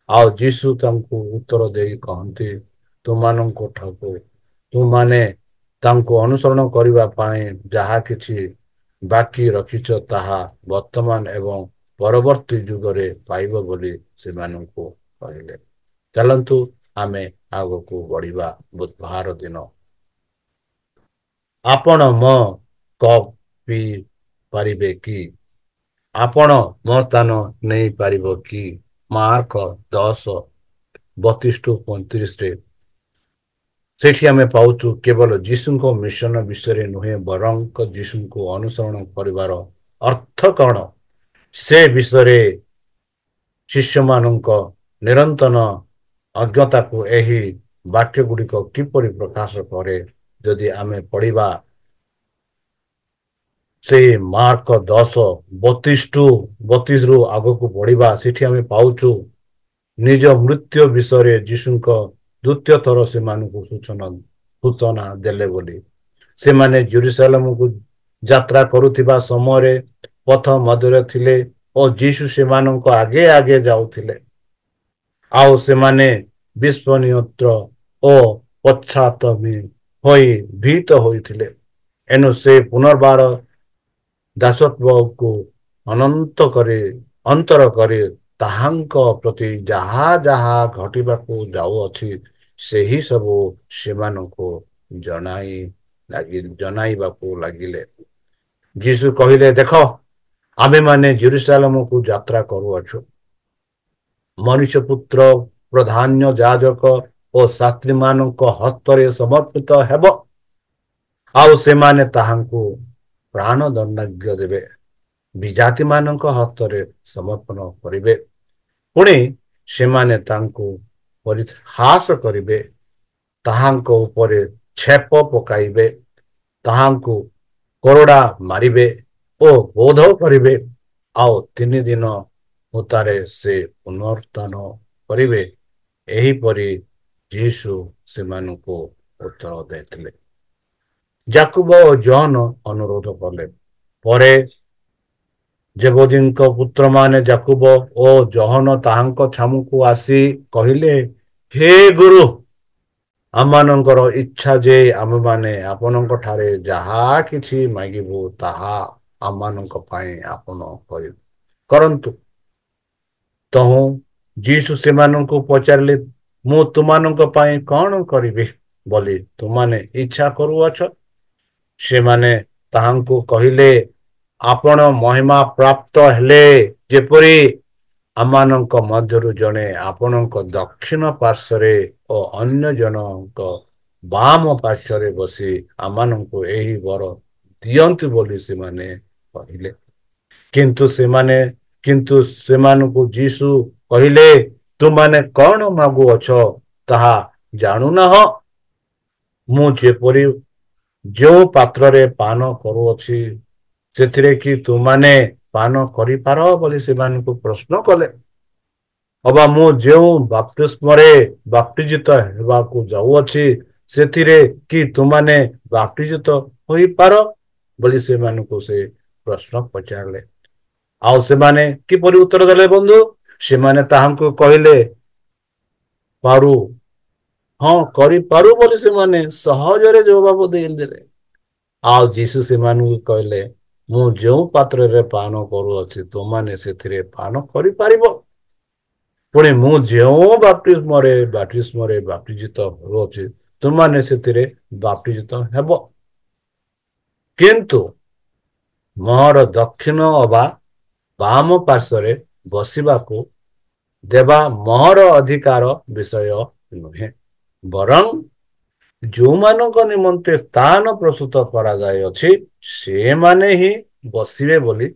ଆଉ ଯୀଶୁ ତାଙ୍କୁ ଉତ୍ତର ଦେଇ କହନ୍ତି, ତୁମମାନେ ତାଙ୍କୁ ଅନୁସରଣ କରିବା ପାଇଁ ଯାହା କିଛି ବାକି ରଖିଛ, ତାହା ବର୍ତ୍ତମାନ ଏବଂ ପରବର୍ତ୍ତୀ ଯୁଗରେ ପାଇବ ବୋଲି ସେମାନଙ୍କୁ କହିଲେ। ଚାଲନ୍ତୁ ଆମେ ଆଗକୁ ବଢିବା। ବୁଧବାର ଦିନ ଆପଣ ମୋ କପ୍ ପିଇ ପାରିବେ କି? ଆପଣ ମୋ ସ୍ଥାନ ନେଇପାରିବ କି? ମାର୍କ 10:32-35ରେ ସେଠି ଆମେ ପାଉଛୁ କେବଳ ଯୀଶୁଙ୍କ ମିଶନ ବିଷୟରେ ନୁହେଁ ବରଂ ଯୀଶୁଙ୍କୁ ଅନୁସରଣ କରିବାର ଅର୍ଥ କଣ ସେ ବିଷୟରେ ଶିଷ୍ୟମାନଙ୍କ ନିରନ୍ତର ଅଜ୍ଞତାକୁ ଏହି ବାକ୍ୟ ଗୁଡ଼ିକ କିପରି ପ୍ରକାଶ କରେ ଯଦି ଆମେ ପଢିବା ସେଇ ମାର୍କ 10:32-32ରୁ ଆଗକୁ ବଢିବା ସେଠି ଆମେ ପାଉଛୁ ନିଜ ମୃତ୍ୟୁ ବିଷୟରେ ଯୀଶୁଙ୍କ ଦ୍ୱିତୀୟ ଥର ସେମାନଙ୍କୁ ସୂଚନା ଦେଲେ ବୋଲି ସେମାନେ ଜେରୁସାଲେମକୁ ଯାତ୍ରା କରୁଥିବା ସମୟରେ ପଥ ମଧ୍ୟରେ ଥିଲେ ଓ ଯୀଶୁ ସେମାନଙ୍କ ଆଗେ ଆଗେ ଯାଉଥିଲେ ଆଉ ସେମାନେ ବିସ୍ମୟତ୍ର ଓ ପଶ୍ଚାତପୀ ହୋଇ ଭୀତ ହୋଇଥିଲେ ଏଣୁ ସେ ପୁନର୍ବାର ଦାସତ୍ୱକୁ ଅନନ୍ତ କରି ଅନ୍ତର କରି ତାହାଙ୍କ ପ୍ରତି ଯାହା ଯାହା ଘଟିବାକୁ ଯାଉଅଛି ସେହି ସବୁ ସେମାନଙ୍କୁ ଜଣାଇବାକୁ ଲାଗିଲେ ଯୀଶୁ କହିଲେ ଦେଖ ଆମେମାନେ ଜେରୁସାଲେମକୁ ଯାତ୍ରା କରୁଅଛୁ ମନୁଷ୍ୟ ପୁତ୍ର ପ୍ରଧାନ ଯାଜକ ଓ ଶାସ୍ତ୍ରୀ ମାନଙ୍କ ହସ୍ତରେ ସମର୍ପିତ ହେବ ଆଉ ସେମାନେ ତାହାଙ୍କୁ ପ୍ରାଣ ଦଣ୍ଡାଜ୍ଞ ଦେବେ ବିଜାତି ମାନଙ୍କ ହସ୍ତରେ ସମର୍ପଣ କରିବେ ପୁଣି ସେମାନେ ତାଙ୍କୁ ପରିହାସ କରିବେ ତାହାଙ୍କ ଉପରେ ଛେପ ପକାଇବେ ତାହାଙ୍କୁ କୋରଡ଼ା ମାରିବେ ଓ ବୋଧ କରିବେ ଆଉ 3 ଦିନ ଉତ୍ତାରେ ସେ ପୁନରୁତ୍ଥାନ କରିବେ ଏହିପରି ଯୀଶୁ ସେମାନଙ୍କୁ ଉତ୍ତର ଦେଇଥିଲେ ଯାକୁବ ଓ ଜୋହନ ଅନୁରୋଧ କଲେ ପରେ ଜେବଦୀଙ୍କ ପୁତ୍ରମାନେ ଯାକୁବ ଓ ଜୋହନ ତାହାଙ୍କ ଛାମୁକୁ ଆସି କହିଲେ ହେ ଗୁରୁ ଆମମାନଙ୍କର ଇଚ୍ଛା ଯେ ଆମେମାନେ ଆପଣଙ୍କ ଠାରେ ଯାହା କିଛି ମାଗିବୁ ତାହା ଆମମାନଙ୍କ ପାଇଁ ଆପଣ କରନ୍ତୁ ତହୁଁ ଯୀଶୁ ସେମାନଙ୍କୁ ପଚାରିଲେ ମୁଁ ତୁମାନଙ୍କ ପାଇଁ କଣ କରିବି ବୋଲି ତୁମାନେ ଇଚ୍ଛା କରୁଅଛ ସେମାନେ ତାହାଙ୍କୁ କହିଲେ ଆପଣ ମହିମା ପ୍ରାପ୍ତ ହେଲେ ଯେପରି ଆମମାନଙ୍କ ମଧ୍ୟରୁ ଜଣେ ଆପଣଙ୍କ ଦକ୍ଷିଣ ପାର୍ଶ୍ୱରେ ଓ ଅନ୍ୟ ଜଣଙ୍କ ବାମ ପାର୍ଶ୍ୱରେ ବସି ଆମମାନଙ୍କୁ ଏହି ବର ଦିଅନ୍ତୁ ବୋଲି ସେମାନେ କହିଲେ କିନ୍ତୁ ସେମାନଙ୍କୁ ଯୀଶୁ କହିଲେ ତୁମାନେ କଣ ମାଗୁଅଛ ତାହା ଜାଣୁନାହଁ ମୁଁ ଯେପରି ଯେଉଁ ପାତ୍ରରେ ପାନ କରୁଅଛି ସେଥିରେ କି ତୁମାନେ ପାନ କରିପାର ବୋଲି ସେମାନଙ୍କୁ ପ୍ରଶ୍ନ କଲେ ଅବା ମୁଁ ଯେଉଁ ବାପ୍ତିସ୍ମରେ ବାପ୍ତିଜିତ ହେବାକୁ ଯାଉଅଛି ସେଥିରେ କି ତୁମାନେ ବାପ୍ତିଜିତ ହୋଇପାର ବୋଲି ସେମାନଙ୍କୁ ସେ ପ୍ରଶ୍ନ ପଚାରିଲେ ଆଉ ସେମାନେ କିପରି ଉତ୍ତର ଦେଲେ ବନ୍ଧୁ ସେମାନେ ତାହାଙ୍କୁ କହିଲେ ପାରୁ ହଁ କରିପାରୁ ବୋଲି ସେମାନେ ସହଜରେ ଜବାବ ଦେଇଦେଲେ ଆଉ ଯୀଶୁ ସେମାନଙ୍କୁ କହିଲେ ମୁଁ ଯେଉଁ ପାତ୍ରରେ ପାନ କରୁଅଛି ତୁମାନେ ସେଥିରେ ପାନ କରିପାରିବ ପୁଣି ମୁଁ ଯେଉଁ ବାପ୍ତିସ୍ମରେ ବାପ୍ତିଜିତ ହେଉଅଛି ତୁମାନେ ସେଥିରେ ବାପ୍ତିଜିତ ହେବ କିନ୍ତୁ ମୋର ଦକ୍ଷିଣ ଅବା ବାମ ପାର୍ଶ୍ୱରେ ବସିବାକୁ ଦେବା ମୋର ଅଧିକାର ବିଷୟ ନୁହେଁ ବରଂ ଯେଉଁମାନଙ୍କ ନିମନ୍ତେ ସ୍ଥାନ ପ୍ରସ୍ତୁତ କରାଯାଇଅଛି ସେମାନେ ହିଁ ବସିବେ ବୋଲି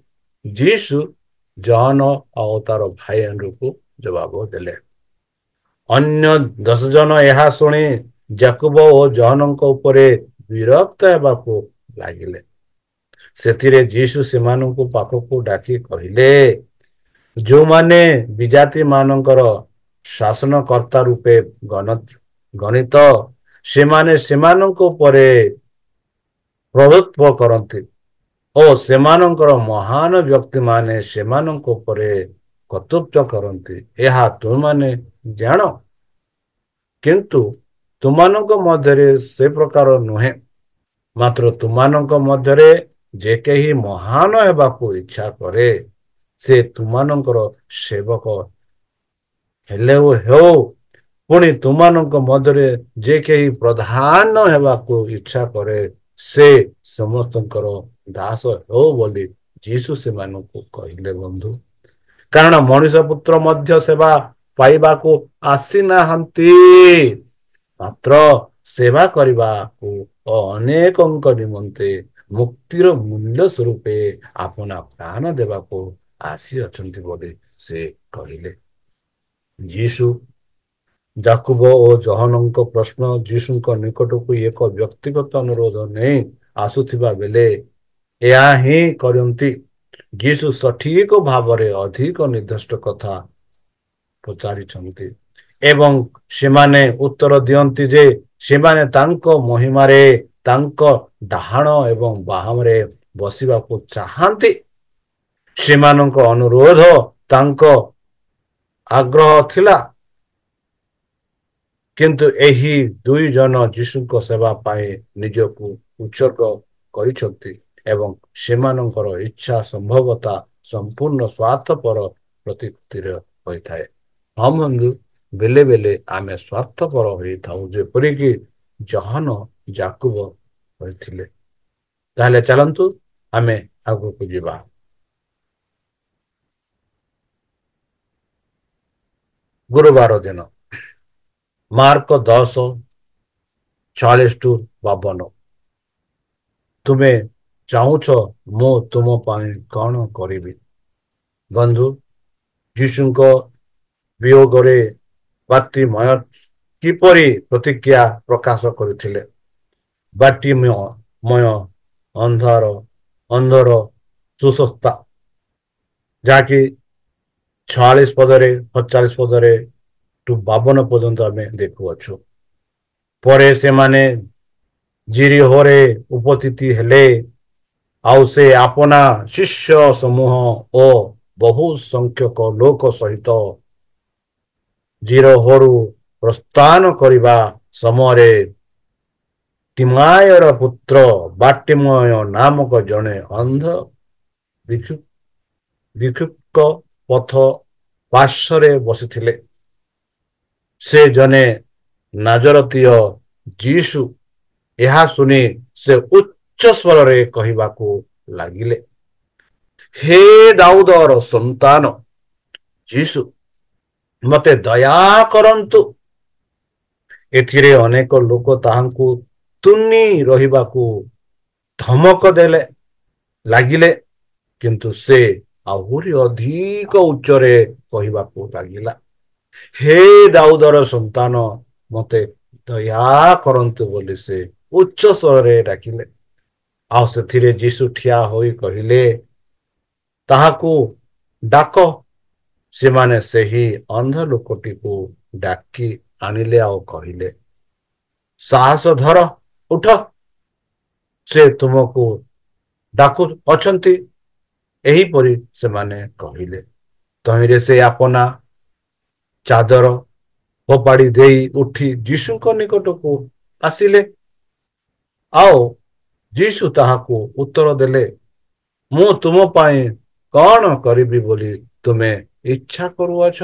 ଯୀଶୁ ଜୋହନ ଆଉ ତାର ଭାଇମାନଙ୍କୁ ଜବାବ ଦେଲେ ଅନ୍ୟ 10 ଜଣ ଏହା ଶୁଣି ଯାକୁବ ଓ ଜୋହନଙ୍କ ଉପରେ ବିରକ୍ତ ହେବାକୁ ଲାଗିଲେ ସେଥିରେ ଯୀଶୁ ସେମାନଙ୍କୁ ପାଖକୁ ଡାକି କହିଲେ ଯେଉଁମାନେ ବିଜାତି ମାନଙ୍କର ଶାସନକର୍ତ୍ତା ରୂପେ ଗଣିତ ସେମାନେ ସେମାନଙ୍କ ଉପରେ ପ୍ରଭୁତ୍ୱ କରନ୍ତି ଓ ସେମାନଙ୍କର ମହାନ ବ୍ୟକ୍ତି ମାନେ ସେମାନଙ୍କ ଉପରେ କର୍ତ୍ତୃତ୍ୱ କରନ୍ତି ଏହା ତୁମମାନେ ଜାଣ କିନ୍ତୁ ତୁମମାନଙ୍କ ମଧ୍ୟରେ ସେ ପ୍ରକାର ନୁହେଁ ମାତ୍ର ତୁମମାନଙ୍କ ମଧ୍ୟରେ ଯେ କେହି ମହାନ ହେବାକୁ ଇଚ୍ଛା କରେ ସେ ତୁମମାନଙ୍କର ସେବକ ହେଲେ ହେଉ ପୁଣି ତୁମାନଙ୍କ ମଧ୍ୟରେ ଯେ କେହି ପ୍ରଧାନ ହେବାକୁ ଇଚ୍ଛା କରେ ସେ ସମସ୍ତଙ୍କର ଦାସ ହେଉ ବୋଲି ଯୀଶୁ ସେମାନଙ୍କୁ କହିଲେ ବନ୍ଧୁ। କାରଣ ମଣିଷ ପୁତ୍ର ମଧ୍ୟ ସେବା ପାଇବାକୁ ଆସିନାହାନ୍ତି, ମାତ୍ର ସେବା କରିବାକୁ ଓ ଅନେକଙ୍କ ନିମନ୍ତେ ମୁକ୍ତିର ମୂଲ୍ୟ ସ୍ୱରୂପେ ଆପଣା ପ୍ରାଣ ଦେବାକୁ ଆସିଅଛନ୍ତି ବୋଲି ସେ କହିଲେ। ଯୀଶୁ ଯାକୁବ ଓ ଜହନଙ୍କ ପ୍ରଶ୍ନ ଯୀଶୁଙ୍କ ନିକଟକୁ ଏକ ବ୍ୟକ୍ତିଗତ ଅନୁରୋଧ ନେଇ ଆସୁଥିବା ବେଳେ ଏହା ହିଁ କରନ୍ତି। ଯୀଶୁ ସଠିକ ଭାବରେ ଅଧିକ ନିର୍ଦ୍ଦିଷ୍ଟ କଥା ପଚାରିଛନ୍ତି ଏବଂ ସେମାନେ ଉତ୍ତର ଦିଅନ୍ତି ଯେ ସେମାନେ ତାଙ୍କ ମହିମାରେ ତାଙ୍କ ଡାହାଣ ଏବଂ ବାମରେ ବସିବାକୁ ଚାହାନ୍ତି। ସେମାନଙ୍କ ଅନୁରୋଧ ତାଙ୍କ ଆଗ୍ରହ ଥିଲା, କିନ୍ତୁ ଏହି ଦୁଇ ଜନ ଯୀଶୁଙ୍କ ସେବା ପାଇଁ ନିଜକୁ ଉତ୍ସର୍ଗ କରିଛନ୍ତି ଏବଂ ସେମାନଙ୍କର ଇଚ୍ଛା ସମ୍ଭବତା ସମ୍ପୂର୍ଣ୍ଣ ସ୍ୱାର୍ଥପର ପ୍ରତୀତିରେ ହୋଇଥାଏ। ହଁ ବନ୍ଧୁ, ବେଳେ ବେଳେ ଆମେ ସ୍ୱାର୍ଥପର ହୋଇଥାଉ ଯେପରିକି ଜହନ ଯାକୁବ ହୋଇଥିଲେ। ତାହେଲେ ଚାଲନ୍ତୁ ଆମେ ଆଗକୁ ଯିବା। ଗୁରୁବାର ଦିନ ମାର୍କ 10:40-52। ତୁମେ ଚାହୁଁଛ ମୁଁ ତୁମ ପାଇଁ କଣ କରିବି? ବନ୍ଧୁ, ଯୀଶୁଙ୍କ ବିୟୋଗରେ ବାର୍ତିମୟ କିପରି ପ୍ରତିକ୍ରିୟା ପ୍ରକାଶ କରିଥିଲେ? ବାର୍ତିମୟ ଅନ୍ଧାର ଅନ୍ଧର ସୁସସ୍ତା, ଯାହାକି 46 ପଦରେ 47 ପଦରେ ଟୁ 52 ପର୍ଯ୍ୟନ୍ତ ଆମେ ଦେଖୁଅଛୁ। ପରେ ସେମାନେ ଜିରିହୋରେ ଉପସ୍ଥିତି ହେଲେ, ଆଉ ସେ ଆପଣା ଶିଷ୍ୟ ସମୂହ ଓ ବହୁ ସଂଖ୍ୟକ ଲୋକ ସହିତ ଜିରୋହରୁ ପ୍ରସ୍ଥାନ କରିବା ସମୟରେ ଟିମାୟର ପୁତ୍ର ବାର୍ଟିମୟ ନାମକ ଜଣେ ଅନ୍ଧ ଭିକ୍ଷୁକ ପଥ ପାର୍ଶ୍ୱରେ ବସିଥିଲେ। ସେ ଜଣେ ନାଜରତୀୟ ଯୀଶୁ। ଏହା ଶୁଣି ସେ ଉଚ୍ଚ ସ୍ୱରରେ କହିବାକୁ ଲାଗିଲେ, ହେ ଦାଉଦର ସନ୍ତାନ ଯୀଶୁ, ମତେ ଦୟା କରନ୍ତୁ। ଏଥିରେ ଅନେକ ଲୋକ ତାହାଙ୍କୁ ତୁନି ରହିବାକୁ ଧମକ ଦେଲେ ଲାଗିଲେ, କିନ୍ତୁ ସେ ଆହୁରି ଅଧିକ ଉଚ୍ଚରେ କହିବାକୁ ଲାଗିଲା, ହେ ଦାଉଦର ସନ୍ତାନ, ମତେ ଦୟା କରନ୍ତୁ ବୋଲି ସେ ଉଚ୍ଚ ସ୍ୱରରେ ଡାକିଲେ। ଆଉ ସେଥିରେ ଯୀଶୁ ଠିଆ ହୋଇ କହିଲେ, ତାହାକୁ ଡାକ। ସେମାନେ ସେହି ଅନ୍ଧ ଲୋକଟିକୁ ଡାକି ଆଣିଲେ ଆଉ କହିଲେ, ସାହସ ଧର, ଉଠ, ସେ ତୁମକୁ ଡାକୁ ଅଛନ୍ତି। ଏହିପରି ସେମାନେ କହିଲେ। ତହିଁରେ ସେ ଆପଣା ଚାଦର ଫୋପାଡ଼ି ଦେଇ ଉଠି ଯୀଶୁଙ୍କ ନିକଟକୁ ଆସିଲେ। ଆଉ ଯୀଶୁ ତାହାକୁ ଉତ୍ତର ଦେଲେ, ମୁଁ ତୁମ ପାଇଁ କଣ କରିବି ବୋଲି ତୁମେ ଇଚ୍ଛା କରୁଅଛ?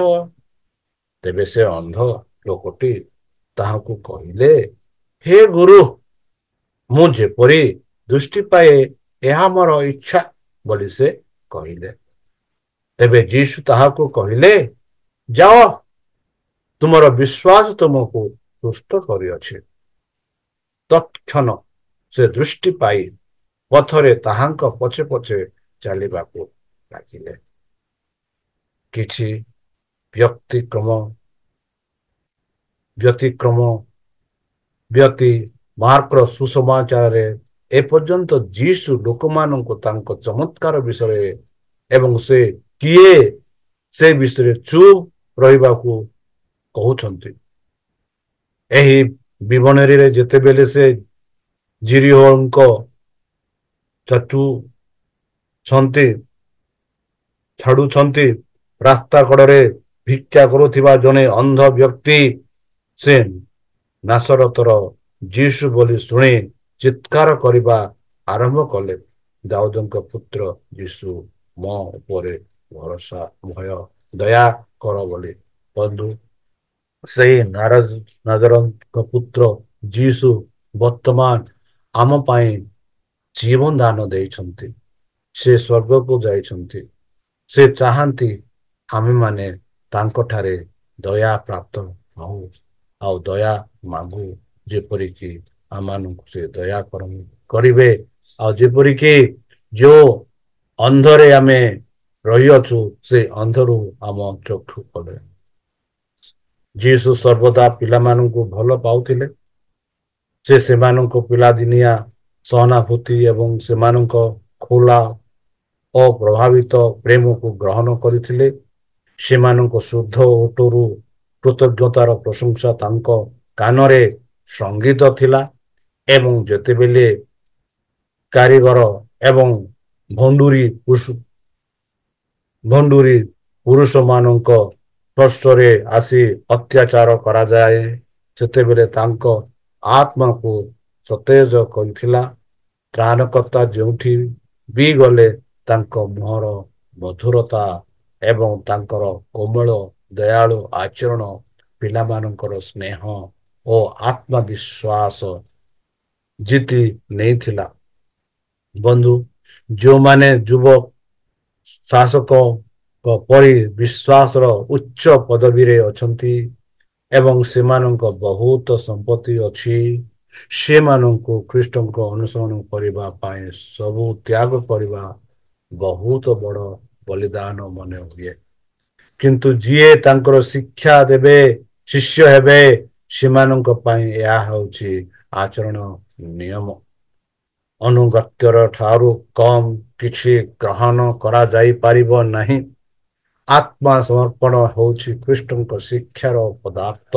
ତେବେ ସେ ଅନ୍ଧ ଲୋକଟି ତାହାକୁ କହିଲେ, ହେ ଗୁରୁ, ମୁଁ ଯେପରି ଦୃଷ୍ଟି ପାଏ ଏହା ମୋର ଇଚ୍ଛା ବୋଲି ସେ କହିଲେ। ତେବେ ଯୀଶୁ ତାହାକୁ କହିଲେ, ଯାଅ, ତୁମର ବିଶ୍ୱାସ ତୁମକୁ ସୁସ୍ଥ କରିଅଛି। ତତ୍କ୍ଷଣ ସେ ଦୃଷ୍ଟି ପାଇ ପଥରେ ତାହାଙ୍କ ପଛେ ପଛେ ଚାଲିବାକୁ ଲାଗିଲେ। କିଛି ବ୍ୟତିକ୍ରମ ବ୍ୟକ୍ତି ମାର୍କର ସୁସମାଚାରରେ ଏପର୍ଯ୍ୟନ୍ତ ଯୀଶୁ ଲୋକମାନଙ୍କୁ ତାଙ୍କ ଚମତ୍କାର ବିଷୟରେ ଏବଂ ସେ କିଏ ସେ ବିଷୟରେ ଚୁପ୍ ରହିବାକୁ କହୁଛନ୍ତି। ଏହି ବିବରଣୀରେ ଯେତେବେଳେ ସେ ଜିରିହୋଙ୍କ ଛାଡୁଛନ୍ତି, ରାସ୍ତା କଡ଼ରେ ଭିକ୍ଷା କରୁଥିବା ଜଣେ ଅନ୍ଧ ବ୍ୟକ୍ତି ସେ ନାସରତର ଯୀଶୁ ବୋଲି ଶୁଣି ଚିତ୍କାର କରିବା ଆରମ୍ଭ କଲେ, ଦାଉଦଙ୍କ ପୁତ୍ର ଯୀଶୁ, ମୋ ଉପରେ ଭରସା ଭୟ ଦୟା କର ବୋଲି। ବନ୍ଧୁ, ସେହି ନାଜରଙ୍କ ପୁତ୍ର ଯୀଶୁ ବର୍ତ୍ତମାନ ଆମ ପାଇଁ ଜୀବନ ଦାନ ଦେଇଛନ୍ତି। ସେ ସ୍ୱର୍ଗକୁ ଯାଇଛନ୍ତି। ସେ ଚାହାନ୍ତି ଆମେମାନେ ତାଙ୍କଠାରେ ଦୟା ପ୍ରାପ୍ତ ହଉ ଆଉ ଦୟା ମାଗୁ, ଯେପରିକି ଆମମାନଙ୍କୁ ସେ ଦୟା କରିବେ। ଆଉ ଯେପରିକି ଯୋଉ ଅନ୍ଧରେ ଆମେ ରହିଅଛୁ, ସେ ଅନ୍ଧରୁ ଆମ ଚକ୍ଷୁ ଖୋଲେ। ଯୀଶୁ ସର୍ବଦା ପିଲାମାନଙ୍କୁ ଭଲ ପାଉଥିଲେ। ସେ ସେମାନଙ୍କ ପିଲାଦିନିଆ ସହାନୁଭୂତି ଏବଂ ସେମାନଙ୍କ ଖୋଲା ଅପ୍ରଭାବିତ ପ୍ରେମକୁ ଗ୍ରହଣ କରିଥିଲେ। ସେମାନଙ୍କ ଶୁଦ୍ଧ ଓଟରୁ କୃତଜ୍ଞତାର ପ୍ରଶଂସା ତାଙ୍କ କାନରେ ସଙ୍ଗୀତ ଥିଲା। ଏବଂ ଯେତେବେଳେ କାରିଗର ଏବଂ ଭଣ୍ଡୁରୀ ଭଣ୍ଡୁରୀ ପୁରୁଷ ମାନଙ୍କ ପୃଷ୍ଠରେ ଆସି ଅତ୍ୟାଚାର କରାଯାଏ, ସେତେବେଳେ ତାଙ୍କ ଆତ୍ମାକୁ ସତେଜ କରିଥିଲା। ତ୍ରାଣକର୍ତ୍ତା ଯେଉଁଠି ବି ଗଲେ ତାଙ୍କ ମୁହଁର ମଧୁରତା ଏବଂ ତାଙ୍କର କୋମଳ ଦୟାଳୁ ଆଚରଣ ପିଲାମାନଙ୍କର ସ୍ନେହ ଓ ଆତ୍ମବିଶ୍ୱାସ ଜିତି ନେଇଥିଲା। ବନ୍ଧୁ, ଯେଉଁମାନେ ଯୁବ ଶାସକଙ୍କ ପରି ବିଶ୍ୱାସର ଉଚ୍ଚ ପଦବୀରେ ଅଛନ୍ତି ଏବଂ ସେମାନଙ୍କ ବହୁତ ସମ୍ପତ୍ତି ଅଛି, ସେମାନଙ୍କୁ ଖ୍ରୀଷ୍ଟଙ୍କ ଅନୁସରଣ କରିବା ପାଇଁ ସବୁ ତ୍ୟାଗ କରିବା ବହୁତ ବଡ଼ ବଳିଦାନ ମନେ ହୁଏ। କିନ୍ତୁ ଯିଏ ତାଙ୍କର ଶିକ୍ଷା ଦେବେ, ଶିଷ୍ୟ ହେବେ, ସେମାନଙ୍କ ପାଇଁ ଏହା ହେଉଛି ଆଚରଣ ନିୟମ। ଅନୁଗତ୍ୟର ଠାରୁ କମ୍ କିଛି ଗ୍ରହଣ କରାଯାଇ ପାରିବ ନାହିଁ। ଆତ୍ମା ସମର୍ପଣ ହେଉଛି ଖ୍ରୀଷ୍ଟଙ୍କ ଶିକ୍ଷାର ପଦାର୍ଥ।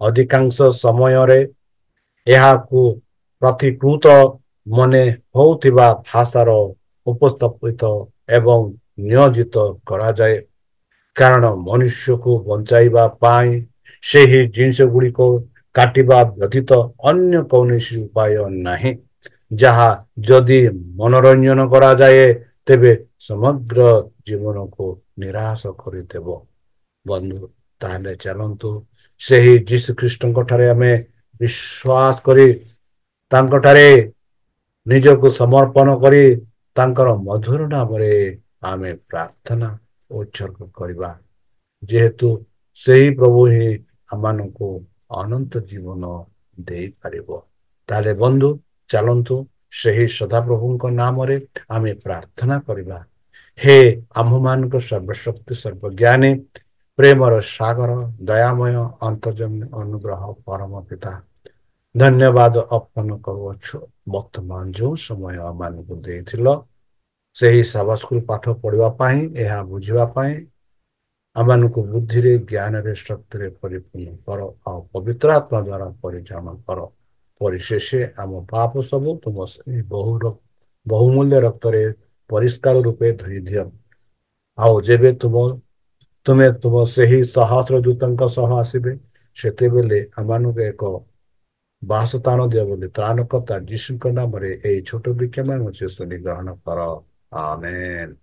ଅଧିକାଂଶ ସମୟରେ ଏହାକୁ ପ୍ରତିକୃତ ମନେ ହେଉଥିବା ଭାଷାର ଉପସ୍ଥାପିତ ଏବଂ ନିୟୋଜିତ କରାଯାଏ। କାରଣ ମନୁଷ୍ୟକୁ ବଞ୍ଚାଇବା ପାଇଁ ସେହି ଜିନିଷ ଗୁଡ଼ିକ କାଟିବା ବ୍ୟତୀତ ଅନ୍ୟ କୌଣସି ଉପାୟ ନାହିଁ। ଯାହା ଯଦି ମନୋରଞ୍ଜନ କରାଯାଏ, ତେବେ ସମଗ୍ର ଜୀବନକୁ ନିରାଶ କରିଦେବ। ବନ୍ଧୁ, ତାହେଲେ ଚାଲନ୍ତୁ ସେହି ଯୀଶୁ ଖ୍ରୀଷ୍ଟଙ୍କ ଠାରେ ଆମେ ବିଶ୍ୱାସ କରି ତାଙ୍କଠାରେ ନିଜକୁ ସମର୍ପଣ କରି ତାଙ୍କର ମଧୁର ନାମରେ ଆମେ ପ୍ରାର୍ଥନା ଉତ୍ସର୍ଗ କରିବା। ଯେହେତୁ ସେହି ପ୍ରଭୁ ହିଁ ଆମମାନଙ୍କୁ ଅନନ୍ତ ଜୀବନ ଦେଇପାରିବ। ତାହେଲେ ବନ୍ଧୁ, ଚାଲନ୍ତୁ ସେହି ସଦାପ୍ରଭୁଙ୍କ ନାମରେ ଆମେ ପ୍ରାର୍ଥନା କରିବା। ହେ ଆମ୍ଭମାନଙ୍କ ସର୍ବଶକ୍ତି ସର୍ବଜ୍ଞାନୀ ପ୍ରେମର ସାଗର, ଦୟାମୟ ଅନ୍ତର୍ଜମୀ ଅନୁଗ୍ରହ ପରମ ପିତା, ଧନ୍ୟବାଦ ଅର୍ପଣ କରୁଅଛୁ। ବର୍ତ୍ତମାନ ଯେଉଁ ସମୟ ଆମମାନଙ୍କୁ ଦେଇଥିଲ ସେହି ସାବାତ ସ୍କୁଲ ପାଠ ପଢିବା ପାଇଁ, ଏହା ବୁଝିବା ପାଇଁ ଆମମାନଙ୍କୁ ବୁଦ୍ଧିରେ, ଜ୍ଞାନରେ, ଶକ୍ତିରେ ପରିପୂର୍ଣ୍ଣ କର ଆଉ ପବିତ୍ର ଆତ୍ମା ଦ୍ୱାରା ପରିଚାଳନା କର। ପରିଶେଷେ ଆମ ପାପ ସବୁ ତୁମ ସେହି ବହୁମୂଲ୍ୟ ରକ୍ତରେ ପରିଷ୍କାର ରୂପେ ଧୋଇ ଦିଅ। ଆଉ ଯେବେ ତୁମେ ତୁମ ସେହି ସହସ୍ର ଦୂତଙ୍କ ସହ ଆସିବେ, ସେତେବେଳେ ଆମମାନଙ୍କୁ ଏକ ବାସସ୍ଥାନ ଦିଅ ବୋଲି ତ୍ରାଣକର୍ତ୍ତା ଯୀଶୁଙ୍କ ନାମରେ ଏହି ଛୋଟ ବିକ୍ଷମ ଶୁଣି ଗ୍ରହଣ କର। ଆମେନ୍।